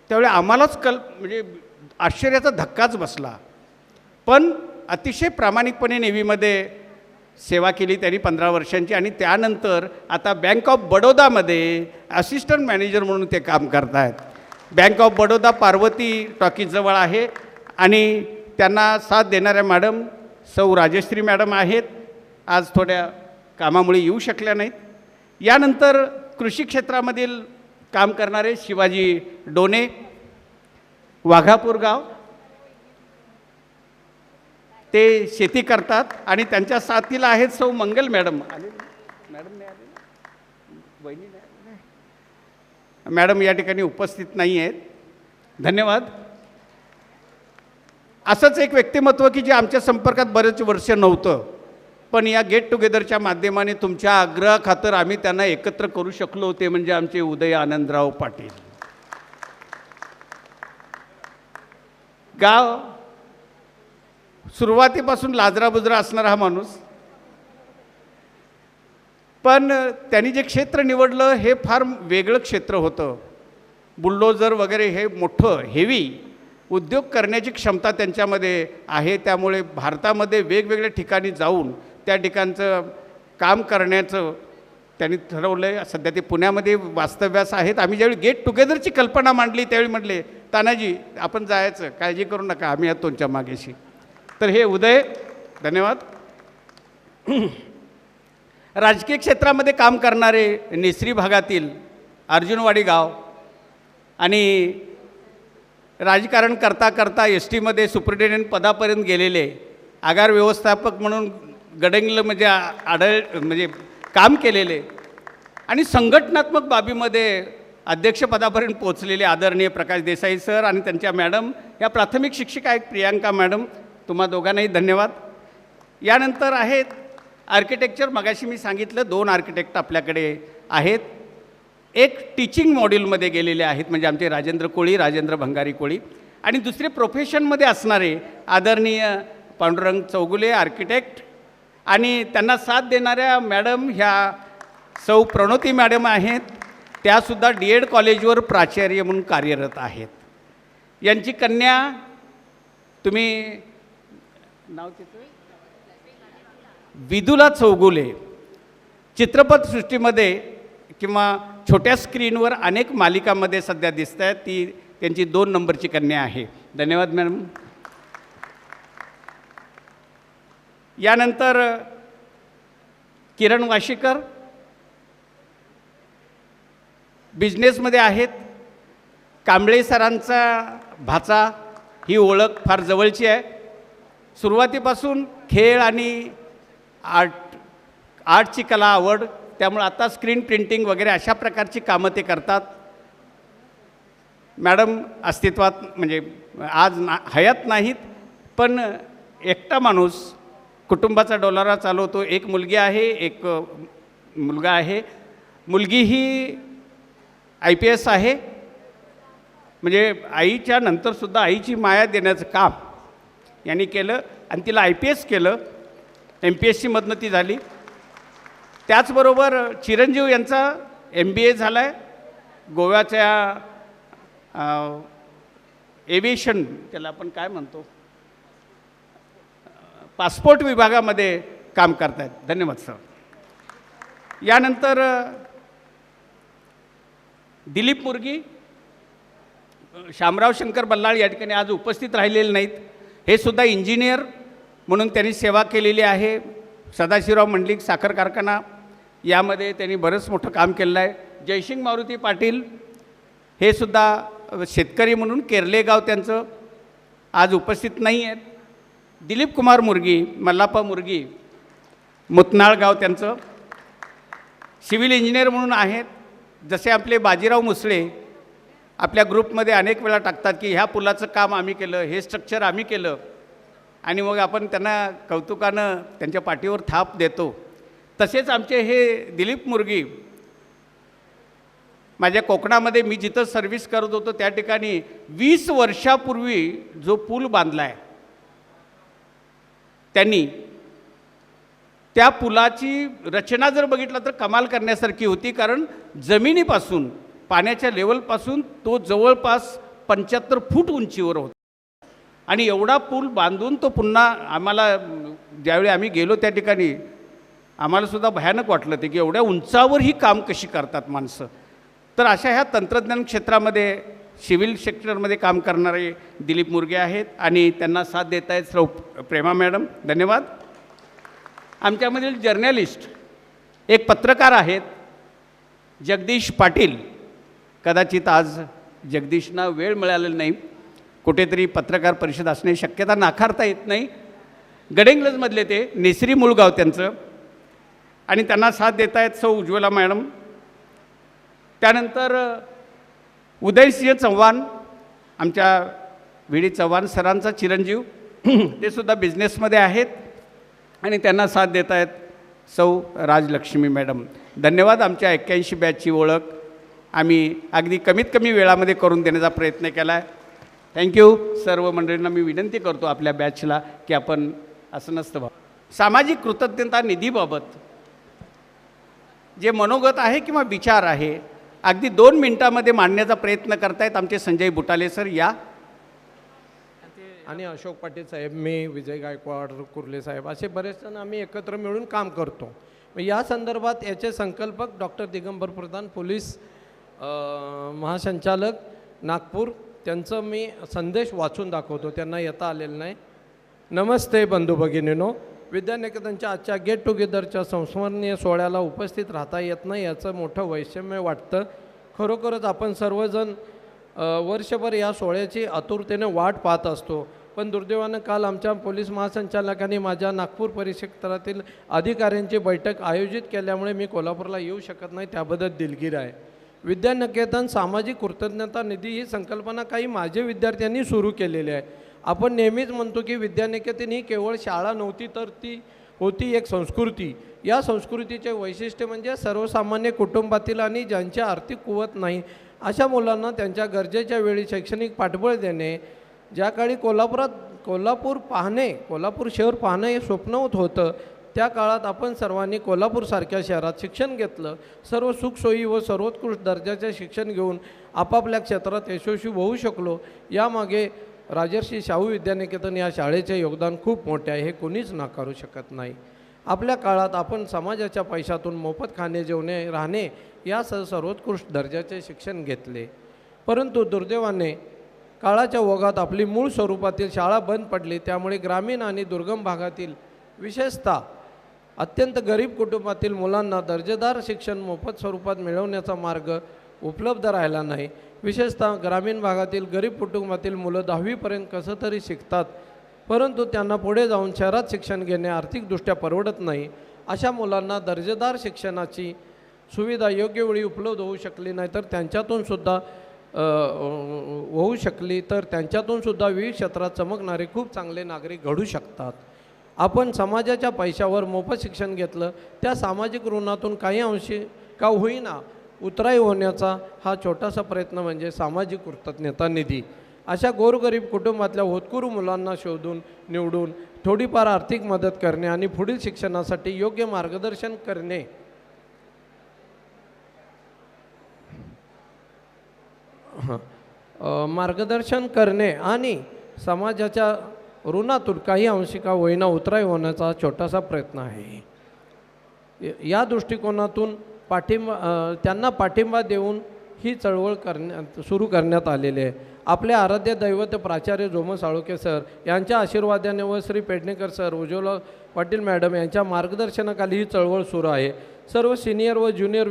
त्यावेळी आम्हालाच म्हणजे आश्चर्याचा धक्काच बसला. पण अतिशय प्रामाणिकपणे नेव्हीमध्ये सेवा केली त्यांनी 15 वर्षांची आणि त्यानंतर आता बँक ऑफ बडोदामध्ये असिस्टंट मॅनेजर म्हणून ते काम करत आहेत. बँक ऑफ बडोदा पार्वती टॉकीजवळ आहे आणि त्यांना साथ देणाऱ्या मॅडम सौ राजश्री मॅडम आहेत. आज थोड्या कामामुळे येऊ शकल्या नाहीत. यानंतर कृषी क्षेत्रामधील काम करणारे शिवाजी डोने, वाघापूर गाव, ते शेती करतात आणि त्यांच्या साथीला आहेत सौ मंगल मॅडम. मॅडम या ठिकाणी उपस्थित नाही आहेत. धन्यवाद. असंच एक व्यक्तिमत्व की जे आमच्या संपर्कात बरेच वर्ष नव्हतं, पण या गेट टुगेदरच्या माध्यमाने तुमच्या आग्रहाखातर आम्ही त्यांना एकत्र करू शकलो. ते म्हणजे आमचे उदय आनंदराव पाटील. गाव सुरुवातीपासून लाजराबुजरा असणारा हा माणूस, पण त्यांनी जे क्षेत्र निवडलं हे फार वेगळं क्षेत्र होतं. बुलडोजर वगैरे हे मोठं हेवी उद्योग करण्याची क्षमता त्यांच्यामध्ये आहे. त्यामुळे भारतामध्ये वेगवेगळ्या ठिकाणी जाऊन त्या ठिकाणचं काम करण्याचं त्यांनी ठरवलं आहे. सध्या ते पुण्यामध्ये वास्तव्यास आहेत. आम्ही ज्यावेळी गेट टुगेदरची कल्पना मांडली त्यावेळी म्हटले तानाजी आपण जायचं, काळजी करू नका, आम्ही आहोत तुमच्या मागेशी. तर हे उदय. धन्यवाद. राजकीय क्षेत्रामध्ये काम करणारे नेसरी भागातील अर्जुनवाडी गाव आणि राजकारण करता करता एस टीमध्ये सुपरिटेंडंट पदापर्यंत गेलेले, आगार व्यवस्थापक म्हणून गडंगलं म्हणजे काम केलेले आणि संघटनात्मक बाबीमध्ये अध्यक्षपदापर्यंत पोचलेले आदरणीय प्रकाश देसाई सर आणि त्यांच्या मॅडम या प्राथमिक शिक्षिका आहेत प्रियांका मॅडम. तुम्हा दोघांनाही धन्यवाद. यानंतर आहेत आर्किटेक्चर. मगाशी मी सांगितलं 2 आर्किटेक्ट आपल्याकडे आहेत. एक टीचिंग मॉड्यूलमध्ये गेलेले आहेत म्हणजे आमचे राजेंद्र कोळी, राजेंद्र भंगारी कोळी, आणि दुसरे प्रोफेशनमध्ये असणारे आदरणीय पांडुरंग चौगुले आर्किटेक्ट आणि त्यांना साथ देणाऱ्या मॅडम ह्या सौ प्रणोती मॅडम आहेत. त्यासुद्धा DED कॉलेजवर प्राचार्य म्हणून कार्यरत आहेत. यांची कन्या तुम्ही नाव तिचं विदुला चौगुले चित्रपटसृष्टीमध्ये किंवा छोट्या स्क्रीनवर अनेक मालिकांमध्ये सध्या दिसत आहेत. ती त्यांची 2 नंबरची कन्या आहे. धन्यवाद मॅडम. यानंतर किरण वाशीकर बिझनेसमध्ये आहेत. कांबळे सरांचा भाचा, ही ओळख फार जवळची आहे. सुरुवातीपासून खेळ आणि आर्टची कला आवड, त्यामुळे आता स्क्रीन प्रिंटिंग वगैरे अशा प्रकारची कामं ते करतात. मॅडम अस्तित्वात म्हणजे आज हयात नाहीत, पण एकटा माणूस कुटुंबाचा डोलारा चालवतो. एक मुलगी आहे, एक मुलगा आहे. मुलगी ही IPS आहे. म्हणजे आईच्या नंतरसुद्धा आईची माया देण्याचं काम यांनी केलं आणि तिला IPS केलं. MPSCमधनं ती झाली. त्याचबरोबर चिरंजीव यांचा MBA झाला आहे. गोव्याच्या एव्हिएशन, त्याला आपण काय म्हणतो, पासपोर्ट विभागामध्ये काम करत आहेत. धन्यवाद सर. यानंतर दिलीप मुर्गी, शामराव शंकर बल्लाळ या ठिकाणी आज उपस्थित राहिलेले नाहीत. हे सुद्धा इंजिनियर म्हणून त्यांनी सेवा केलेली आहे. सदाशिवराव मंडलिक साखर कारखाना यामध्ये त्यांनी बरंच मोठं काम केलेलं आहे. जयसिंग मारुती पाटील हे सुद्धा शेतकरी म्हणून केरले गाव त्यांचं आज उपस्थित नाही आहेत. दिलीप कुमार मुर्गी, मल्लाप्पा मुर्गी, मुतनाळ गाव त्यांचं. सिव्हिल इंजिनियर म्हणून आहेत. जसे आपले बाजीराव मुसळे आपल्या ग्रुपमध्ये अनेक वेळा टाकतात की ह्या पुलाचं काम आम्ही केलं, हे स्ट्रक्चर आम्ही केलं, आणि मग आपण त्यांना कौतुकानं त्यांच्या पाठीवर थाप देतो. तसेच आमचे हे दिलीप मुर्गी माझ्या कोकणामध्ये मी जिथं सर्व्हिस करत होतो त्या ठिकाणी 20 वर्षापूर्वी जो पूल बांधला आहे त्यांनी, त्या पुलाची रचना जर बघितलं तर कमाल करण्यासारखी होती. कारण जमिनीपासून, पाण्याच्या लेवलपासून तो जवळपास 75 फूट उंचीवर होता. आणि एवढा पूल बांधून तो पुन्हा आम्हाला ज्यावेळी आम्ही गेलो त्या ठिकाणी आम्हालासुद्धा भयानक वाटलं ते की एवढ्या उंचावर ही काम कशी करतात माणसं. तर अशा ह्या तंत्रज्ञान क्षेत्रामध्ये सिव्हिल सेक्टरमध्ये काम करणारे दिलीप मुर्गे आहेत आणि त्यांना साथ देत आहेत सौ प्रेमा मॅडम. धन्यवाद. आमच्यामधील जर्नलिस्ट एक पत्रकार आहेत जगदीश पाटील. कदाचित आज जगदीशना वेळ मिळालेला नाही, कुठेतरी पत्रकार परिषद असण्याची शक्यता नाकारता येत नाही. गडेंग्लजमधले ते, नेसरी मूळगाव त्यांचं, आणि त्यांना साथ देत आहेत सौ उज्ज्वला मॅडम. त्यानंतर उदयसिंह चव्हाण, आमच्या VD चव्हाण सरांचा चिरंजीव, ते सुद्धा बिझनेसमध्ये आहेत आणि त्यांना साथ देत आहेत सौ राजलक्ष्मी मॅडम. धन्यवाद. आमच्या 81 बॅचची ओळख आम्ही अगदी कमीत कमी वेळामध्ये करून देण्याचा प्रयत्न केला आहे. थँक्यू. सर्व मंडळींना मी विनंती करतो आपल्या बॅचला की आपण असं नसतं बा. सामाजिक कृतज्ञता निधीबाबत जे मनोगत आहे किंवा विचार आहे अगदी 2 मिनिटामध्ये मांडण्याचा प्रयत्न करतायत आमचे संजय बुटाले सर. या. आणि अशोक पाटील साहेब, मी विजय गायकवाड, कुर्ले साहेब, असे बरेच जण आम्ही एकत्र मिळून काम करतो. या संदर्भात याचे संकल्पक डॉक्टर दिगंबर प्रधान, पोलीस महासंचालक नागपूर, त्यांचं मी संदेश वाचून दाखवतो, त्यांना येता आलेलं नाही. नमस्ते बंधू भगिनीनो. विद्यानिकेतनच्या आजच्या गेट टुगेदरच्या संस्मरणीय सोहळ्याला उपस्थित राहता येत नाही याचं मोठं वैषम्य वाटतं. खरोखरच आपण सर्वजण वर्षभर या सोहळ्याची आतुरतेने वाट पाहत असतो. पण दुर्दैवानं काल आमच्या पोलीस महासंचालकांनी माझ्या नागपूर परिक्षेत्रातील अधिकाऱ्यांची बैठक आयोजित केल्यामुळे मी कोल्हापूरला येऊ शकत नाही, त्याबद्दल दिलगीर आहे. विद्यानिकेतन सामाजिक कृतज्ञता निधी ही संकल्पना काही माझे विद्यार्थ्यांनी सुरू केलेली आहे. आपण नेहमीच म्हणतो की विद्यानिकेतन ही केवळ शाळा नव्हती, तर ती होती एक संस्कृती. या संस्कृतीचे वैशिष्ट्य म्हणजे सर्वसामान्य कुटुंबातील आणि ज्यांची आर्थिक कुवत नाही अशा मुलांना त्यांच्या गरजेच्या वेळी शैक्षणिक पाठबळ देणे. ज्या काळी कोल्हापूर शहर पाहणं हे स्वप्नवत होतं, त्या काळात आपण सर्वांनी कोल्हापूरसारख्या शहरात शिक्षण घेतलं. सर्व सुखसोयी व सर्वोत्कृष्ट दर्जाचे शिक्षण घेऊन आपापल्या क्षेत्रात यशस्वी होऊ शकलो. यामागे राजर्षी शाहू विद्यानिकेतन या शाळेचे योगदान खूप मोठे आहे, हे कोणीच नाकारू शकत नाही. आपल्या काळात आपण समाजाच्या पैशातून मोफत खाणे जेवणे राहणे यासह सर्वोत्कृष्ट दर्जाचे शिक्षण घेतले. परंतु दुर्दैवाने काळाच्या ओघात आपली मूळ स्वरूपातील शाळा बंद पडली. त्यामुळे ग्रामीण आणि दुर्गम भागातील विशेषतः अत्यंत गरीब कुटुंबातील मुलांना दर्जेदार शिक्षण मोफत स्वरूपात मिळवण्याचा मार्ग उपलब्ध राहिला नाही. विशेषतः ग्रामीण भागातील गरीब कुटुंबातील मुलं 10वीपर्यंत कसं तरी शिकतात, परंतु त्यांना पुढे जाऊन शहरात शिक्षण घेणे आर्थिकदृष्ट्या परवडत नाही. अशा मुलांना दर्जेदार शिक्षणाची सुविधा योग्य वेळी उपलब्ध होऊ शकली नाही तर त्यांच्यातून सुद्धा विविध क्षेत्रात चमकणारे खूप चांगले नागरिक घडू शकतात. आपण समाजाच्या पैशावर मोफत शिक्षण घेतलं, त्या सामाजिक ऋणातून काही अंशी का होईना उतराई होण्याचा हा छोटासा प्रयत्न म्हणजे सामाजिक कृतज्ञता निधी. अशा गोरगरीब कुटुंबातल्या होतकरू मुलांना शोधून निवडून थोडीफार आर्थिक मदत करणे आणि पुढील शिक्षणासाठी योग्य मार्गदर्शन करणे आणि समाजाच्या ऋणातून काही अंशिका होईना उतराई होण्याचा छोटासा प्रयत्न आहे. या दृष्टिकोनातून त्यांना पाठिंबा देऊन ही चळवळ सुरू करण्यात आलेली आहे. आपले आराध्य दैवत प्राचार्य जोमस साळुंखे सर यांच्या आशीर्वादाने व श्री पेडणेकर सर, उज्ज्वला पाटील मॅडम यांच्या मार्गदर्शनाखाली ही चळवळ सुरू आहे. सर्व सिनियर व ज्युनियर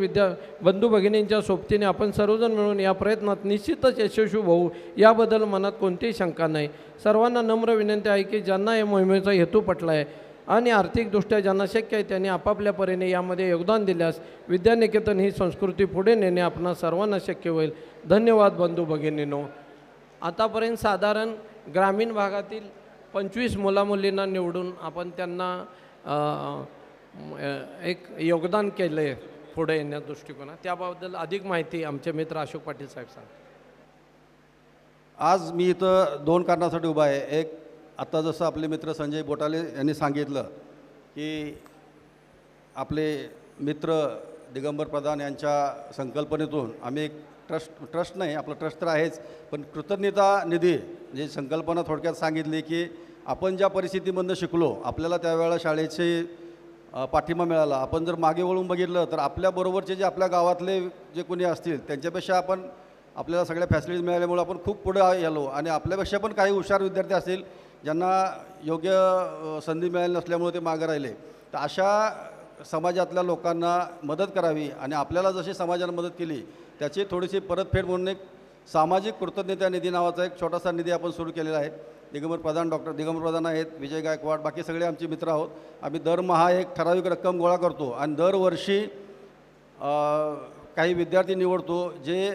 बंधू भगिनींच्या सोबतीने आपण सर्वजण मिळून या प्रयत्नात निश्चितच यशस्वी होऊ, याबद्दल मनात कोणतीही शंका नाही. सर्वांना नम्र विनंती आहे की ज्यांना या मोहिमेचा हेतू पटला आहे आणि आर्थिकदृष्ट्या ज्यांना शक्य आहे त्यांनी आपापल्या परीने यामध्ये योगदान दिल्यास विद्यानिकेतन ही संस्कृती पुढे नेणे आपणा सर्वांना शक्य होईल. धन्यवाद बंधू भगिनींनो. आतापर्यंत साधारण ग्रामीण भागातील 25 मुलामुलींना निवडून आपण त्यांना एक योगदान केलं आहे पुढे येण्या दृष्टिकोनात. त्याबद्दल अधिक माहिती आमचे मित्र अशोक पाटील साहेब सांग. आज मी इथं 2 कारणासाठी उभा आहे. एक, आता जसं आपले मित्र संजय बोटाले यांनी सांगितलं की आपले मित्र दिगंबर प्रधान यांच्या संकल्पनेतून आम्ही एक ट्रस्ट नाही, आपलं ट्रस्ट तर आहेच, पण कृतज्ञता निधी जी संकल्पना थोडक्यात सांगितली की आपण ज्या परिस्थितीमधून शिकलो, आपल्याला त्यावेळेला शाळेचे पाठिंबा मिळाला. आपण जर मागे वळून बघितलं तर आपल्याबरोबरचे जे आपल्या गावातले जे कोणी असतील त्यांच्यापेक्षा आपल्याला सगळ्या फॅसिलिटीज मिळाल्यामुळे आपण खूप पुढे आलो आणि आपल्यापेक्षा पण काही हुशार विद्यार्थी असतील ज्यांना योग्य संधी मिळाली नसल्यामुळे ते मागे राहिले. तर अशा समाजातल्या लोकांना मदत करावी आणि आपल्याला जशी समाजाला मदत केली त्याची थोडीशी परतफेड म्हणून एक सामाजिक कृतज्ञता निधी नावाचा एक छोटासा निधी आपण सुरू केलेला आहे. डॉक्टर दिगंबर प्रधान आहेत, विजय गायकवाड, बाकी सगळे आमचे मित्र आहोत. आम्ही दरमहा एक ठराविक रक्कम गोळा करतो आणि दरवर्षी काही विद्यार्थी निवडतो जे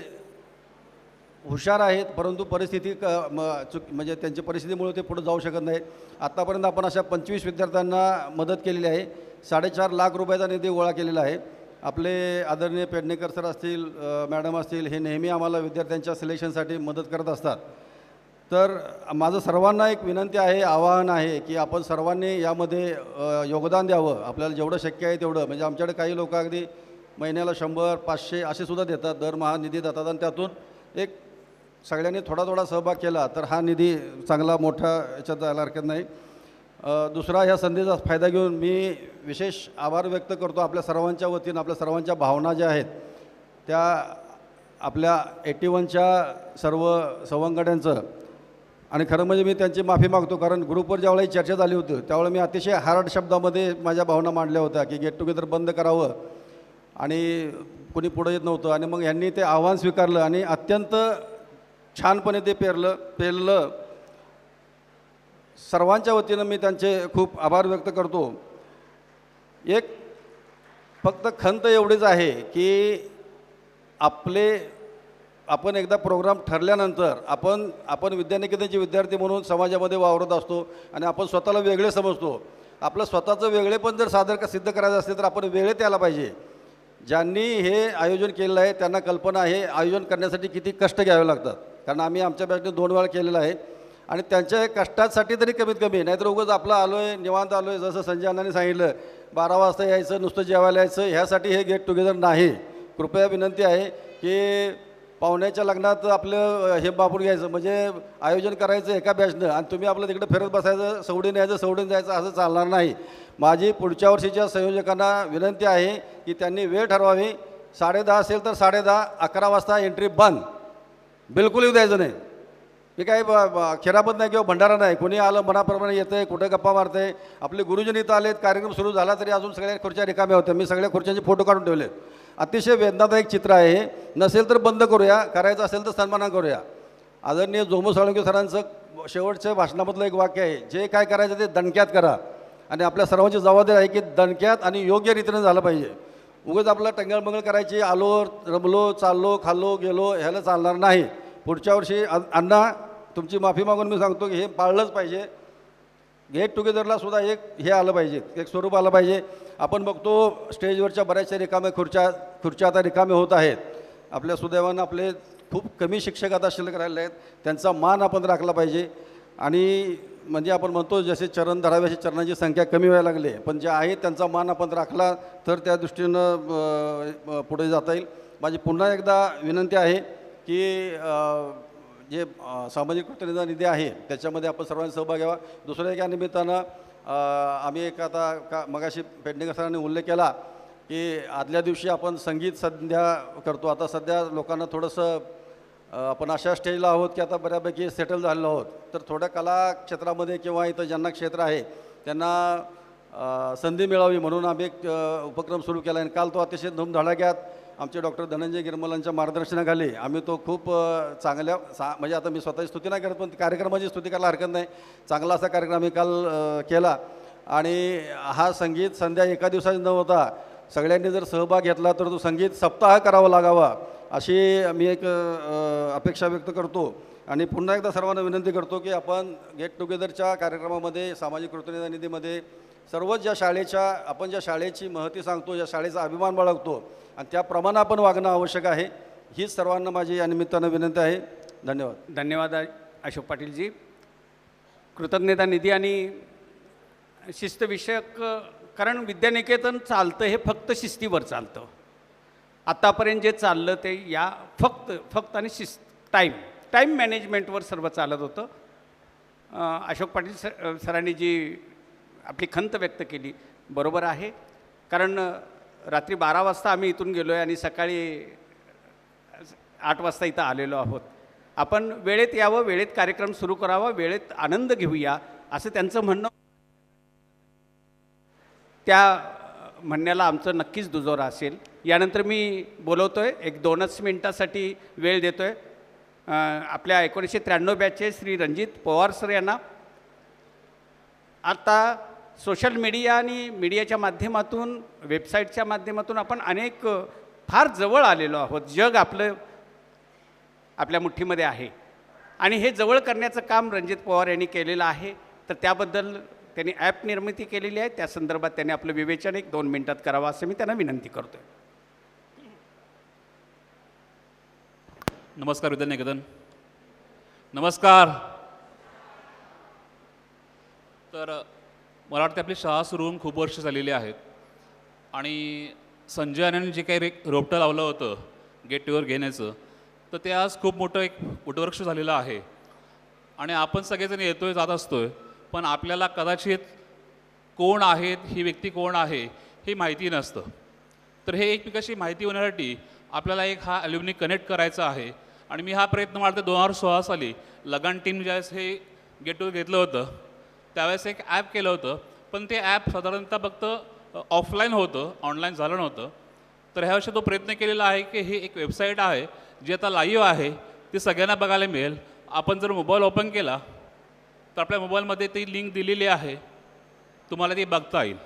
हुशार आहेत परंतु परिस्थिती म्हणजे त्यांच्या परिस्थितीमुळे ते पुढे जाऊ शकत नाहीत. आत्तापर्यंत आपण अशा 25 विद्यार्थ्यांना मदत केलेली आहे. 4.5 लाख रुपयाचा निधी गोळा केलेला आहे. आपले आदरणीय पेडणेकर सर असतील, मॅडम असतील, हे नेहमी आम्हाला विद्यार्थ्यांच्या सिलेक्शनसाठी मदत करत असतात. तर माझं सर्वांना एक विनंती आहे, आवाहन आहे की आपण सर्वांनी यामध्ये योगदान द्यावं. आपल्याला जेवढं शक्य आहे तेवढं. म्हणजे आमच्याकडे काही लोक अगदी महिन्याला 100-500 असे सुद्धा देतात, दरमहा निधी देतात आणि त्यातून एक सगळ्यांनी थोडा सहभाग केला तर हा निधी चांगला मोठा याच्यात जायला हरकत नाही. दुसरा, ह्या संधीचा फायदा घेऊन मी विशेष आभार व्यक्त करतो आपल्या सर्वांच्या वतीनं. आपल्या सर्वांच्या भावना ज्या आहेत त्या आपल्या 81च्या सर्व सवंगड्यांचं, आणि खरं म्हणजे मी त्यांची माफी मागतो कारण ग्रुपवर ज्यावेळी चर्चा झाली होती त्यावेळी मी अतिशय हार्ड शब्दामध्ये माझ्या भावना मांडल्या होत्या की गेट टुगेदर बंद करावं आणि कोणी पुढे येत नव्हतं. आणि मग यांनी ते आव्हान स्वीकारलं आणि अत्यंत छानपणे ते पेरलं. सर्वांच्या वतीनं मी त्यांचे खूप आभार व्यक्त करतो. एक फक्त खंत एवढीच आहे की आपण एकदा प्रोग्राम ठरल्यानंतर आपण विद्यानिकेतनचे विद्यार्थी म्हणून समाजामध्ये वावरत असतो आणि आपण स्वतःला वेगळे समजतो. आपलं स्वतःचं वेगळेपण जर सिद्ध करायचं असेल तर आपण वेगळे यायला पाहिजे. ज्यांनी हे आयोजन केलेलं आहे त्यांना कल्पना आहे आयोजन करण्यासाठी किती कष्ट घ्यावे लागतात. कारण आम्ही आमच्या बॅचने 2 वेळा केलेलं आहे आणि त्यांच्या कष्टासाठी तरी कमीत कमी, नाहीतर उगाच आपलं आलो आहे निवांत आलो आहे, जसं संजय अण्णांनी सांगितलं 12 वाजता यायचं नुसतं जेवायला यायचं, ह्यासाठी हे गेट टुगेदर नाही. कृपया विनंती आहे की पाहुण्याच्या लग्नात आपलं हे बापून घ्यायचं म्हणजे आयोजन करायचं एका बॅचनं आणि तुम्ही आपलं तिकडे फिरत बसायचं, सवडीन यायचं सवडीन जायचं, असं चालणार नाही. माझी पुढच्या वर्षीच्या संयोजकांना विनंती आहे की त्यांनी वेळ ठरवावी. 10:30 असेल तर 10:30, 11 वाजता एंट्री बंद, बिलकुल येऊ द्यायचं नाही. मी काही खिरापत नाही किंवा भंडारा नाही, कोणी आलं मनाप्रमाणे येतं आहे, कुठं गप्पा मारतं आहे. आपले गुरुजन इथं आलेत, कार्यक्रम सुरू झाला तरी अजून सगळ्या खुर्च्या रिकाम्या होत्या. मी सगळ्या खुर्च्यांचे फोटो काढून ठेवले. अतिशय वेदनादायक चित्र आहे. नसेल तर बंद करूया, करायचं असेल तर सन्मान करूया. आदरणीय जोमो साळुंके सरांचं शेवटच्या भाषणामधलं एक वाक्य आहे, जे काय करायचं ते दणक्यात करा. आणि आपल्या सर्वांची जबाबदारी आहे की दणक्यात आणि योग्य रीतीनं झालं पाहिजे. उगाच आपलं टंगळमंगळ करायची, आलो रमलो चाललो खाल्लो गेलो ह्याला चालणार नाही. पुढच्या वर्षी अण्णा तुमची माफी मागून मी सांगतो की हे पाळलंच पाहिजे. गेट टुगेदरला सुद्धा एक हे आलं पाहिजे, एक स्वरूप आलं पाहिजे. आपण बघतो स्टेजवरच्या बऱ्याचशा रिकाम्या खुर्च्या आता रिकामे होत आहेत. आपल्या सुदैवानं आपले खूप कमी शिक्षक आता शिल्लक राहिले आहेत, त्यांचा मान आपण राखला पाहिजे. आणि म्हणजे आपण म्हणतो जसे चरण धरावे अशी चरणांची संख्या कमी व्हायला लागली, पण जे आहेत त्यांचा मान आपण राखला तर त्या दृष्टीनं पुढे जाता येईल. माझी पुन्हा एकदा विनंती आहे की जे सामाजिक कृतज्ञता निधी आहे त्याच्यामध्ये आपण सर्वांनी सहभाग घ्यावा. दुसऱ्या एका निमित्तानं आम्ही एक आता मगाशी पेडणेकर सरांनी उल्लेख केला की आदल्या दिवशी आपण संगीत संध्या करतो. आता सध्या लोकांना थोडंसं आपण अशा स्टेजला आहोत की आता बऱ्यापैकी सेटल झालेलो आहोत, तर थोड्या कला क्षेत्रामध्ये किंवा इथं ज्यांना क्षेत्र आहे त्यांना संधी मिळावी म्हणून आम्ही एक उपक्रम सुरू केला. आणि काल तो अतिशय धूमधडाक्यात आमचे डॉक्टर धनंजय गिरमलांच्या मार्गदर्शनाखाली आम्ही तो खूप चांगल्या म्हणजे आता मी स्वतःची स्तुती नाही करत पण कार्यक्रमाची स्तुती करायला हरकत नाही. चांगला असा कार्यक्रम आम्ही काल केला. आणि हा संगीत संध्या एका दिवसाची न होता सगळ्यांनी जर सहभाग घेतला तर तो संगीत सप्ताह करावा लागावा अशी मी एक अपेक्षा व्यक्त करतो. आणि पुन्हा एकदा सर्वांना विनंती करतो की आपण गेट टुगेदरच्या कार्यक्रमामध्ये सामाजिक कृतज्ञता निधीमध्ये सर्वच आपण ज्या शाळेची महती सांगतो, ज्या शाळेचा अभिमान बाळगतो आणि त्याप्रमाणे आपण वागणं आवश्यक आहे, हीच सर्वांना माझी या निमित्तानं विनंती आहे. धन्यवाद. धन्यवाद अशोक पाटीलजी. कृतज्ञता निधी आणि शिस्तविषयक, कारण विद्यानिकेतन चालतं हे फक्त शिस्तीवर चालतं. आत्तापर्यंत जे चाललं ते या फक्त आणि टाईम मॅनेजमेंटवर सर्व चालत होतं. अशोक पाटील सरांनी जी आपली खंत व्यक्त केली बरोबर आहे, कारण रात्री 12 वाजता आम्ही इथून गेलो आहे आणि सकाळी 8 वाजता इथं आलेलो आहोत. आपण वेळेत यावं, वेळेत कार्यक्रम सुरू करावा, वेळेत आनंद घेऊया असं त्यांचं म्हणणं. त्या म्हणण्याला आमचं नक्कीच दुजोरा असेल. यानंतर मी बोलवतो आहे, एक 2च मिनटासाठी वेळ देतो आहे आपल्या 1993 बॅचचे श्री रणजित पवार सर यांना. आता सोशल मीडिया आणि मीडियाच्या माध्यमातून, वेबसाईटच्या माध्यमातून आपण फार जवळ आलेलो आहोत. जग आपल्या मुठ्ठीमध्ये आहे आणि हे जवळ करण्याचं काम रणजित पवार यांनी केलेलं आहे. तर त्याबद्दल त्यांनी ॲप निर्मिती केलेली आहे, त्या संदर्भात त्यांनी आपलं विवेचन 1-2 मिनटात करावं असं मी त्यांना विनंती करतो आहे. नमस्कार विद्यानिकेतन. नमस्कार. तर मला वाटतं आपली शाळा सुरू होऊन खूप वर्ष झालेली आहेत आणि संजय अण्णांनी जे काही रोपटं लावलं होतं गेट टुगेदर घेण्याचं, तर ते आज खूप मोठं एक वटवृक्ष झालेलं आहे. आणि आपण सगळेजण येतोय जात असतोय, पण आपल्याला कदाचित कोण आहेत, ही व्यक्ती कोण आहे हे माहिती नसतं. तर हे एकमेकाशी माहिती होण्यासाठी आपल्याला हा ॲल्युमिनी कनेक्ट करायचा आहे. आणि मी हा प्रयत्न मारतो 2016 साली लगान टीम ज्यावेळेस हे गेट टुगेदर घेतलं होतं त्यावेळेस एक ॲप केलं होतं, पण ते ॲप साधारणतः फक्त ऑफलाईन होतं, ऑनलाईन झालं नव्हतं. तर ह्या वर्षी तो प्रयत्न केलेला आहे की ही एक वेबसाईट आहे जी आता लाईव्ह आहे, ती सगळ्यांना बघायला मिळेल. आपण जर मोबाईल ओपन केला तर आपल्या मोबाईलमध्ये ती लिंक दिलेली आहे, तुम्हाला ती बघता येईल.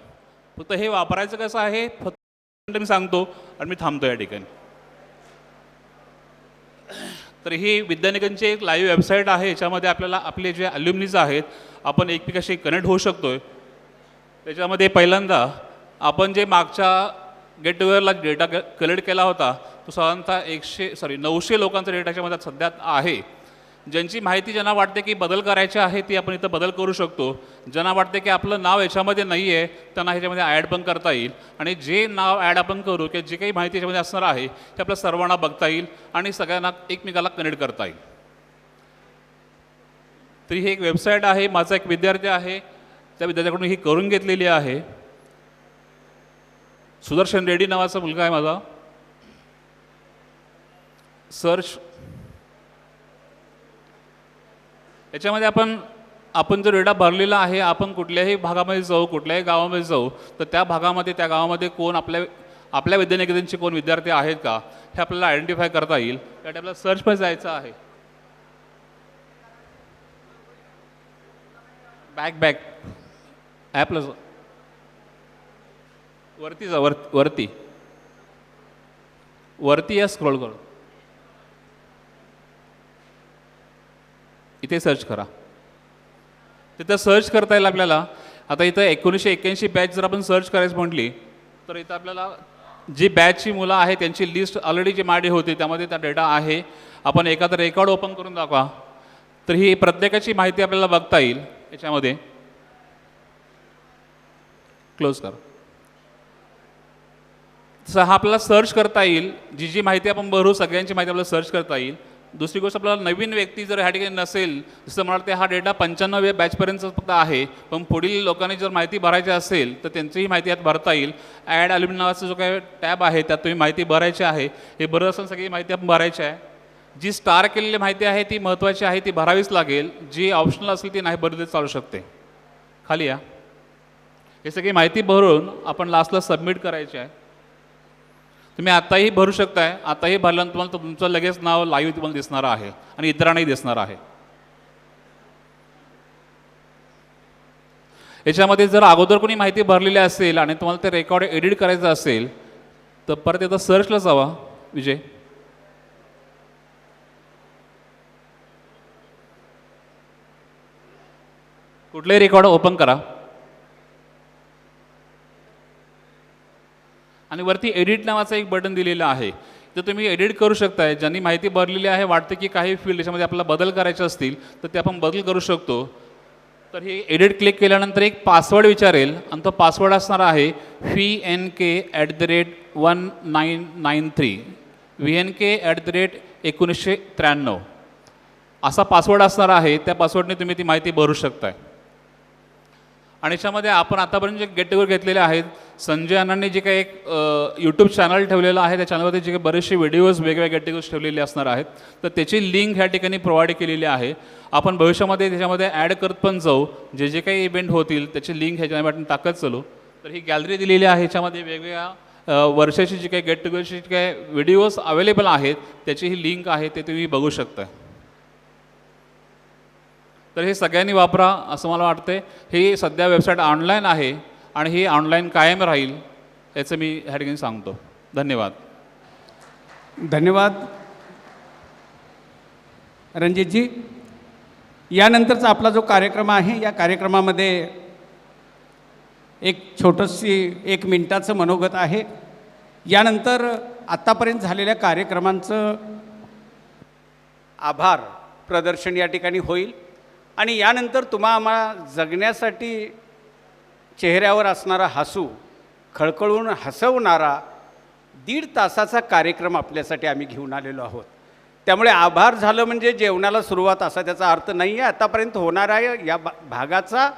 फक्त हे वापरायचं कसं आहे फक्त मी सांगतो आणि मी थांबतो या ठिकाणी. तर ही विद्यानिकेतनची एक लाईव्ह वेबसाईट आहे, याच्यामध्ये आपल्याला आपले जे अल्युमिनीज आहेत आपण एकमेकाशी कनेक्ट होऊ शकतो आहे. त्याच्यामध्ये पहिल्यांदा आपण जे मागच्या गेट टुगेदरला डेटा कलेक्ट केला होता तो साधारणतः 900 लोकांचा डेटा याच्यामध्ये सध्या आहे. ज्यांची माहिती ज्यांना वाटते की बदल करायचे आहे ती आपण इथं बदल करू शकतो. ज्यांना वाटते की आपलं नाव याच्यामध्ये नाही आहे त्यांना ह्याच्यामध्ये ॲड पण करता येईल. आणि जे नाव ॲड आपण करू की जी काही माहिती याच्यामध्ये असणार आहे ते आपल्या सर्वांना बघता येईल आणि सगळ्यांना एकमेकाला कनेक्ट करता येईल. तरी ही एक वेबसाईट आहे. माझा एक विद्यार्थी आहे, त्या विद्यार्थ्याकडून ही करून घेतलेली आहे. सुदर्शन रेड्डी नावाचा मुलगा आहे माझा. सर्च याच्यामध्ये आपण जो डेटा भरलेला आहे, आपण कुठल्याही भागामध्ये जाऊ, कुठल्याही गावामध्ये जाऊ, तर त्या भागामध्ये त्या गावामध्ये कोण आपल्या विद्यानिकेतनचे कोण विद्यार्थी आहेत का हे आपल्याला आयडेंटिफाय करता येईल. त्यासाठी आपल्याला सर्चमध्ये जायचं आहे. बॅक ॲपला वरती जा, वरती या, स्क्रॉल करू, इथे सर्च करा. तिथं सर्च करता येईल आपल्याला. आता इथं 1981 बॅच जर आपण सर्च करायचं म्हटली तर इथं आपल्याला जी बॅचची मुलं आहे त्यांची लिस्ट ऑलरेडी जी माडी होती त्यामध्ये त्या डेटा आहे. आपण एखादं रेकॉर्ड ओपन करून दाखवा तर ही प्रत्येकाची माहिती आपल्याला बघता येईल. याच्यामध्ये क्लोज कर. तसं हा आपल्याला सर्च करता येईल. जी माहिती आपण भरू सगळ्यांची माहिती आपल्याला सर्च करता येईल. दुसरी गोष्ट, आपल्याला नवीन व्यक्ती जर ह्या ठिकाणी नसेल, जसं मला वाटते हा डेटा 95व्या बॅचपर्यंत फक्त आहे, पण पुढील लोकांनी जर माहिती भरायची असेल तर त्यांचीही माहिती यात भरता येईल. ॲड अल्युमिनी नावाचा जो काही टॅब आहे त्यात तुम्ही माहिती भरायची आहे. हे बरं असेल सगळी माहिती आपण भरायची आहे. जी स्टार केलेली माहिती आहे ती महत्त्वाची आहे, ती भरावीच लागेल. जी ऑप्शनल असेल ती नाही भरली चालू शकते. खाली या. हे सगळी माहिती भरून आपण लास्टला सबमिट करायची आहे. तुम्ही आताही भरू शकताय. आताही भरल्यानंतर तुम्हाला तुमचं लगेच नाव लाईव्ह तुम्हाला दिसणार आहे आणि इतरांनाही दिसणार आहे. याच्यामध्ये जर अगोदर कोणी माहिती भरलेली असेल आणि तुम्हाला ते रेकॉर्ड एडिट करायचं असेल तर परत एकदा सर्चला जावा. विजय, कुठलंही रेकॉर्ड ओपन करा आणि वरती एडिट नावाचं एक बटन दिलेलं आहे. तर तुम्ही एडिट करू शकताय. ज्यांनी माहिती भरलेली आहे, वाटते की काही फील्ड याच्यामध्ये आपल्याला बदल करायचे असतील तर ते आपण बदल करू शकतो. तर हे एडिट क्लिक केल्यानंतर एक पासवर्ड विचारेल आणि तो पासवर्ड असणार आहे VNK@1993 VNK@1993 असा पासवर्ड असणार आहे. त्या पासवर्डने तुम्ही ती माहिती भरू शकताय. आणि याच्यामध्ये आपण आतापर्यंत जे गेट टुगेदर घेतलेले आहेत, संजय अण्णांनी जे काही एक यूट्यूब चॅनल ठेवलेलं आहे त्या चॅनलवरती जे काही बरेचसे व्हिडिओज वेगवेगळ्या गेट टुगेदर्स ठेवलेले असणार आहेत, तर त्याची लिंक ह्या ठिकाणी प्रोव्हाइड केलेली आहे. आपण भविष्यामध्ये त्याच्यामध्ये ॲड करत पण जाऊ. जे काही इव्हेंट होतील त्याची लिंक ह्याच्यामध्ये टाकत चालू. तर ही गॅलरी दिलेली आहे. ह्याच्यामध्ये वेगवेगळ्या वर्षाची जी काही गेट टुगेदरची जे काही व्हिडिओज अवेलेबल आहेत त्याची ही लिंक आहे, ते तुम्ही बघू शकता. तर हे सगळ्यांनी वापरा असं मला वाटतं. ही सध्या वेबसाईट ऑनलाईन आहे आणि ही ऑनलाईन कायम राहील याचं मी ह्या ठिकाणी सांगतो. धन्यवाद. धन्यवाद रणजितजी. यानंतरचा आपला जो कार्यक्रम आहे, या कार्यक्रमामध्ये एक छोटंशी 1 मिनिटाचं मनोगत आहे. यानंतर आत्तापर्यंत झालेल्या कार्यक्रमांचं आभार प्रदर्शन या ठिकाणी होईल आणि यानंतर आम्हाला जगण्यासाठी चेहऱ्यावर असणारा हसू, खळखळून हसवणारा 1.5 तासाचा कार्यक्रम आपल्यासाठी आम्ही घेऊन आलेलो आहोत. त्यामुळे आभार झालं म्हणजे जेवणाला सुरुवात असा त्याचा अर्थ नाही आहे. आतापर्यंत होणारा या भागाचा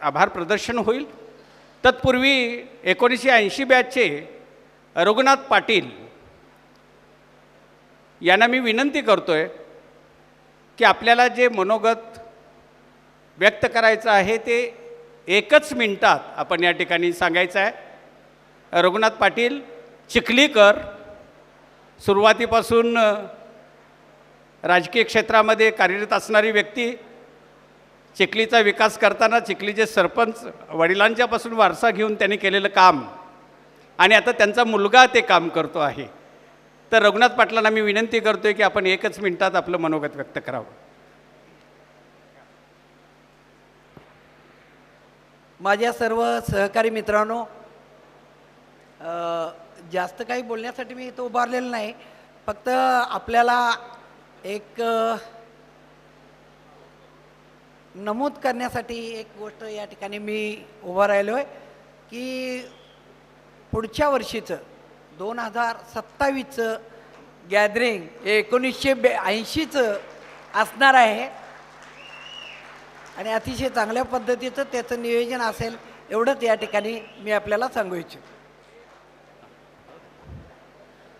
आभार प्रदर्शन होईल. तत्पूर्वी 1980 बॅचचे रघुनाथ पाटील यांना मी विनंती करतो आहे की आपल्याला जे मनोगत व्यक्त करायचं आहे ते 1 मिनिटात आपण या ठिकाणी सांगायचं आहे. रघुनाथ पाटील चिखलीकर, सुरुवातीपासून राजकीय क्षेत्रामध्ये कार्यरत असणारी व्यक्ती, चिखलीचा विकास करताना चिखलीचे सरपंच, वडिलांच्यापासून वारसा घेऊन त्यांनी केलेलं काम आणि आता त्यांचा मुलगा ते काम करतो आहे. तर रघुनाथ पाटलांना मी विनंती करतो आहे की आपण 1 मिनिटात आपलं मनोगत व्यक्त करावं. माझ्या सर्व सहकारी मित्रांनो, जास्त काही बोलण्यासाठी मी इथं उभारलेलं नाही. फक्त आपल्याला एक नमूद करण्यासाठी एक गोष्ट या ठिकाणी मी उभा राहिलो आहे की पुढच्या वर्षीचं 2027चं गॅदरिंग हे 1982चं असणार आहे आणि अतिशय चांगल्या पद्धतीचं त्याचं नियोजन असेल एवढंच या ठिकाणी मी आपल्याला सांगू इच्छितो.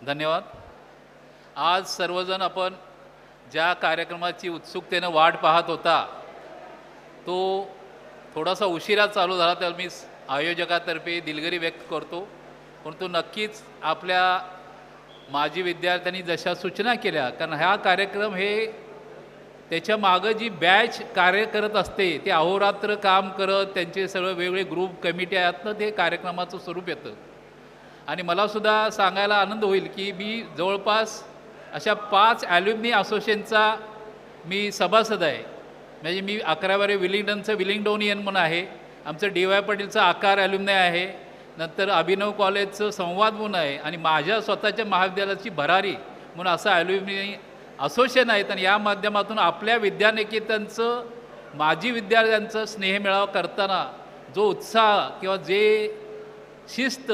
धन्यवाद. आज सर्वजण आपण ज्या कार्यक्रमाची उत्सुकतेनं वाट पाहत होता तो थोडासा उशिरा चालू झाला, तर मी आयोजकातर्फे दिलगिरी व्यक्त करतो. परंतु नक्कीच आपल्या माजी विद्यार्थ्यांनी जशा सूचना केल्या, कारण हा कार्यक्रम हे त्याच्या मागं जी बॅच कार्य करत असते ते अहोरात्र काम करत त्यांचे सगळं वेगवेगळे ग्रुप कमिटी यातनं ते कार्यक्रमाचं स्वरूप येतं. आणि मलासुद्धा सांगायला आनंद होईल की मी जवळपास अशा 5 ॲल्युमिनी असोसिएशनचा मी सभासद आहे. म्हणजे मी 11व्या विलिंग्डनचं विलिंग्डोनियन म्हणून आहे, आमचं DY पाटीलचं आकार ॲल्युमिनी आहे, नंतर अभिनव कॉलेजचं संवाद म्हणून आहे आणि माझ्या स्वतःच्या महाविद्यालयाची भरारी म्हणून असं ॲल्युमिनी असोसिएशन आहेत. आणि या माध्यमातून आपल्या विद्यानिकेतनचं माजी विद्यार्थ्यांचं स्नेहमेळावा करताना जो उत्साह किंवा जे शिस्त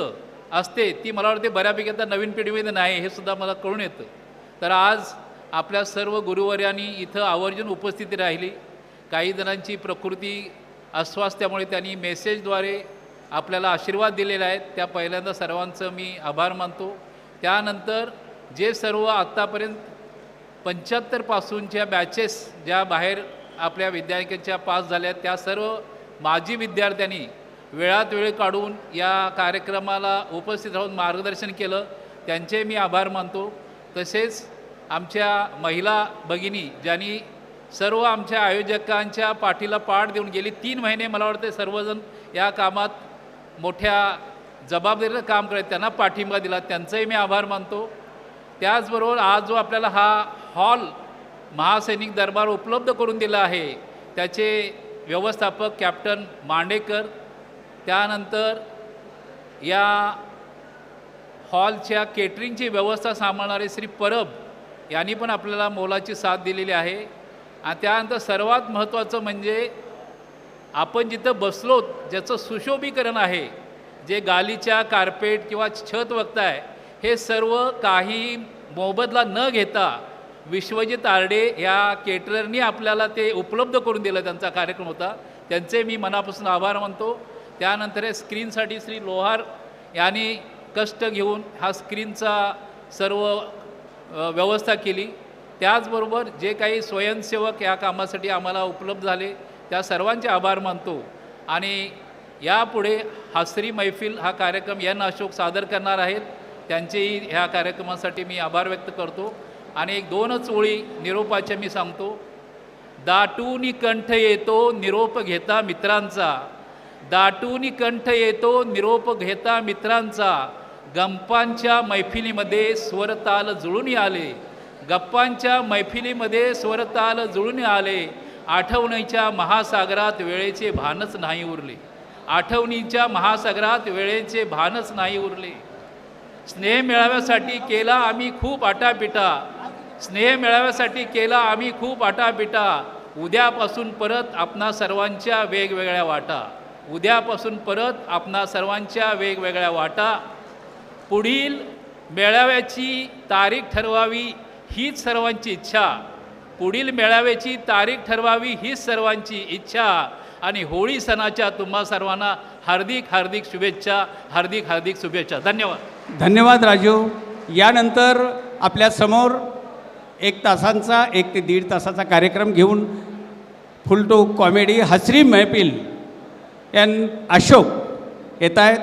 असते ती मला वाटते बऱ्यापैकी आता नवीन पिढीमध्ये नाही, हे सुद्धा मला कळून येतं. तर आज आपल्या सर्व गुरुवर्यांनी इथं आवर्जून उपस्थिती राहिली. काही जणांची प्रकृती अस्वास्थ्यामुळे त्यांनी मेसेजद्वारे आपल्याला आशीर्वाद दिलेले आहेत, त्या पहिल्यांदा सर्वांचं मी आभार मानतो. त्यानंतर जे सर्व आत्तापर्यंत 75 पासूनच्या बॅचेस ज्या बाहेर आपल्या विद्यार्थ्यांच्या पास झाल्या त्या सर्व माजी विद्यार्थ्यांनी वेळात वेळ काढून या कार्यक्रमाला उपस्थित राहून मार्गदर्शन केलं, त्यांचे मी आभार मानतो. तसेच आमच्या महिला भगिनी ज्यांनी सर्व आमच्या आयोजकांच्या पाठीला पाठ देऊन गेली 3 महिने मला वाटते सर्वजण या कामात मोठ्या जबाबदारीनं काम करत त्यांना पाठिंबा दिला, त्यांचंही मी आभार मानतो. त्याचबरोबर आज जो आपल्याला हा हॉल महासैनिक दरबार उपलब्ध करून दिला आहे त्याचे व्यवस्थापक कॅप्टन मांडेकर, त्यानंतर या हॉलच्या केटरिंगची व्यवस्था सांभाळणारे श्री परब यांनी पण आपल्याला मोलाची साथ दिलेली आहे. आणि त्यानंतर सर्वात महत्त्वाचं म्हणजे आपण जिथं बसलो ज्याचं सुशोभीकरण आहे, जे गालीच्या कार्पेट किंवा छत बघताय, हे सर्व काही मोबदला न घेता विश्वजित आरडे या केटररनी आपल्याला ते उपलब्ध करून दिलं. त्यांचा कार्यक्रम होता, त्यांचे मी मनापासून आभार मानतो. त्यानंतर हे स्क्रीनसाठी श्री लोहार यांनी कष्ट घेऊन हा स्क्रीनचा सर्व व्यवस्था केली. त्याचबरोबर जे काही स्वयंसेवक या कामासाठी आम्हाला उपलब्ध झाले त्या सर्वांचे आभार मानतो. आणि यापुढे हासरी मैफिल हा कार्यक्रम अशोक सादर करणार आहेत, त्यांचेही ह्या कार्यक्रमासाठी मी आभार व्यक्त करतो. आणि 2च ओळी निरोपाच्या मी सांगतो. दाटूनी कंठ येतो निरोप घेता मित्रांचा, दाटूनी कंठ येतो निरोप घेता मित्रांचा, गप्पांच्या मैफिलीमध्ये स्वरताल जुळून आले, गप्पांच्या मैफिलीमध्ये स्वरताल जुळून आले, आठवणीच्या महासागरात वेळेचे भानच नाही उरले, आठवणीच्या महासागरात वेळेचे भानच नाही उरले. स्नेह मेळाव्यासाठी केला आम्ही खूप आटापिटा, स्नेह मेळाव्यासाठी केला आम्ही खूप आटापिटा, उद्यापासून परत आपणा सर्वांच्या वेगवेगळ्या वाटा, उद्यापासून परत आपणा सर्वांच्या वेगवेगळ्या वाटा. पुढील मेळाव्याची तारीख ठरवावी हीच सर्वांची इच्छा, पुढील मेळाव्याची तारीख ठरवावी हीच सर्वांची इच्छा. आणि होळी सणाच्या तुम्हा सर्वांना हार्दिक हार्दिक शुभेच्छा, हार्दिक हार्दिक शुभेच्छा. धन्यवाद. धन्यवाद राजू. यानंतर आपल्यासमोर 1 तासांचा 1 ते 1.5 तासाचा कार्यक्रम घेऊन फुलटो कॉमेडी हसरी महफिल अशोक येत आहेत.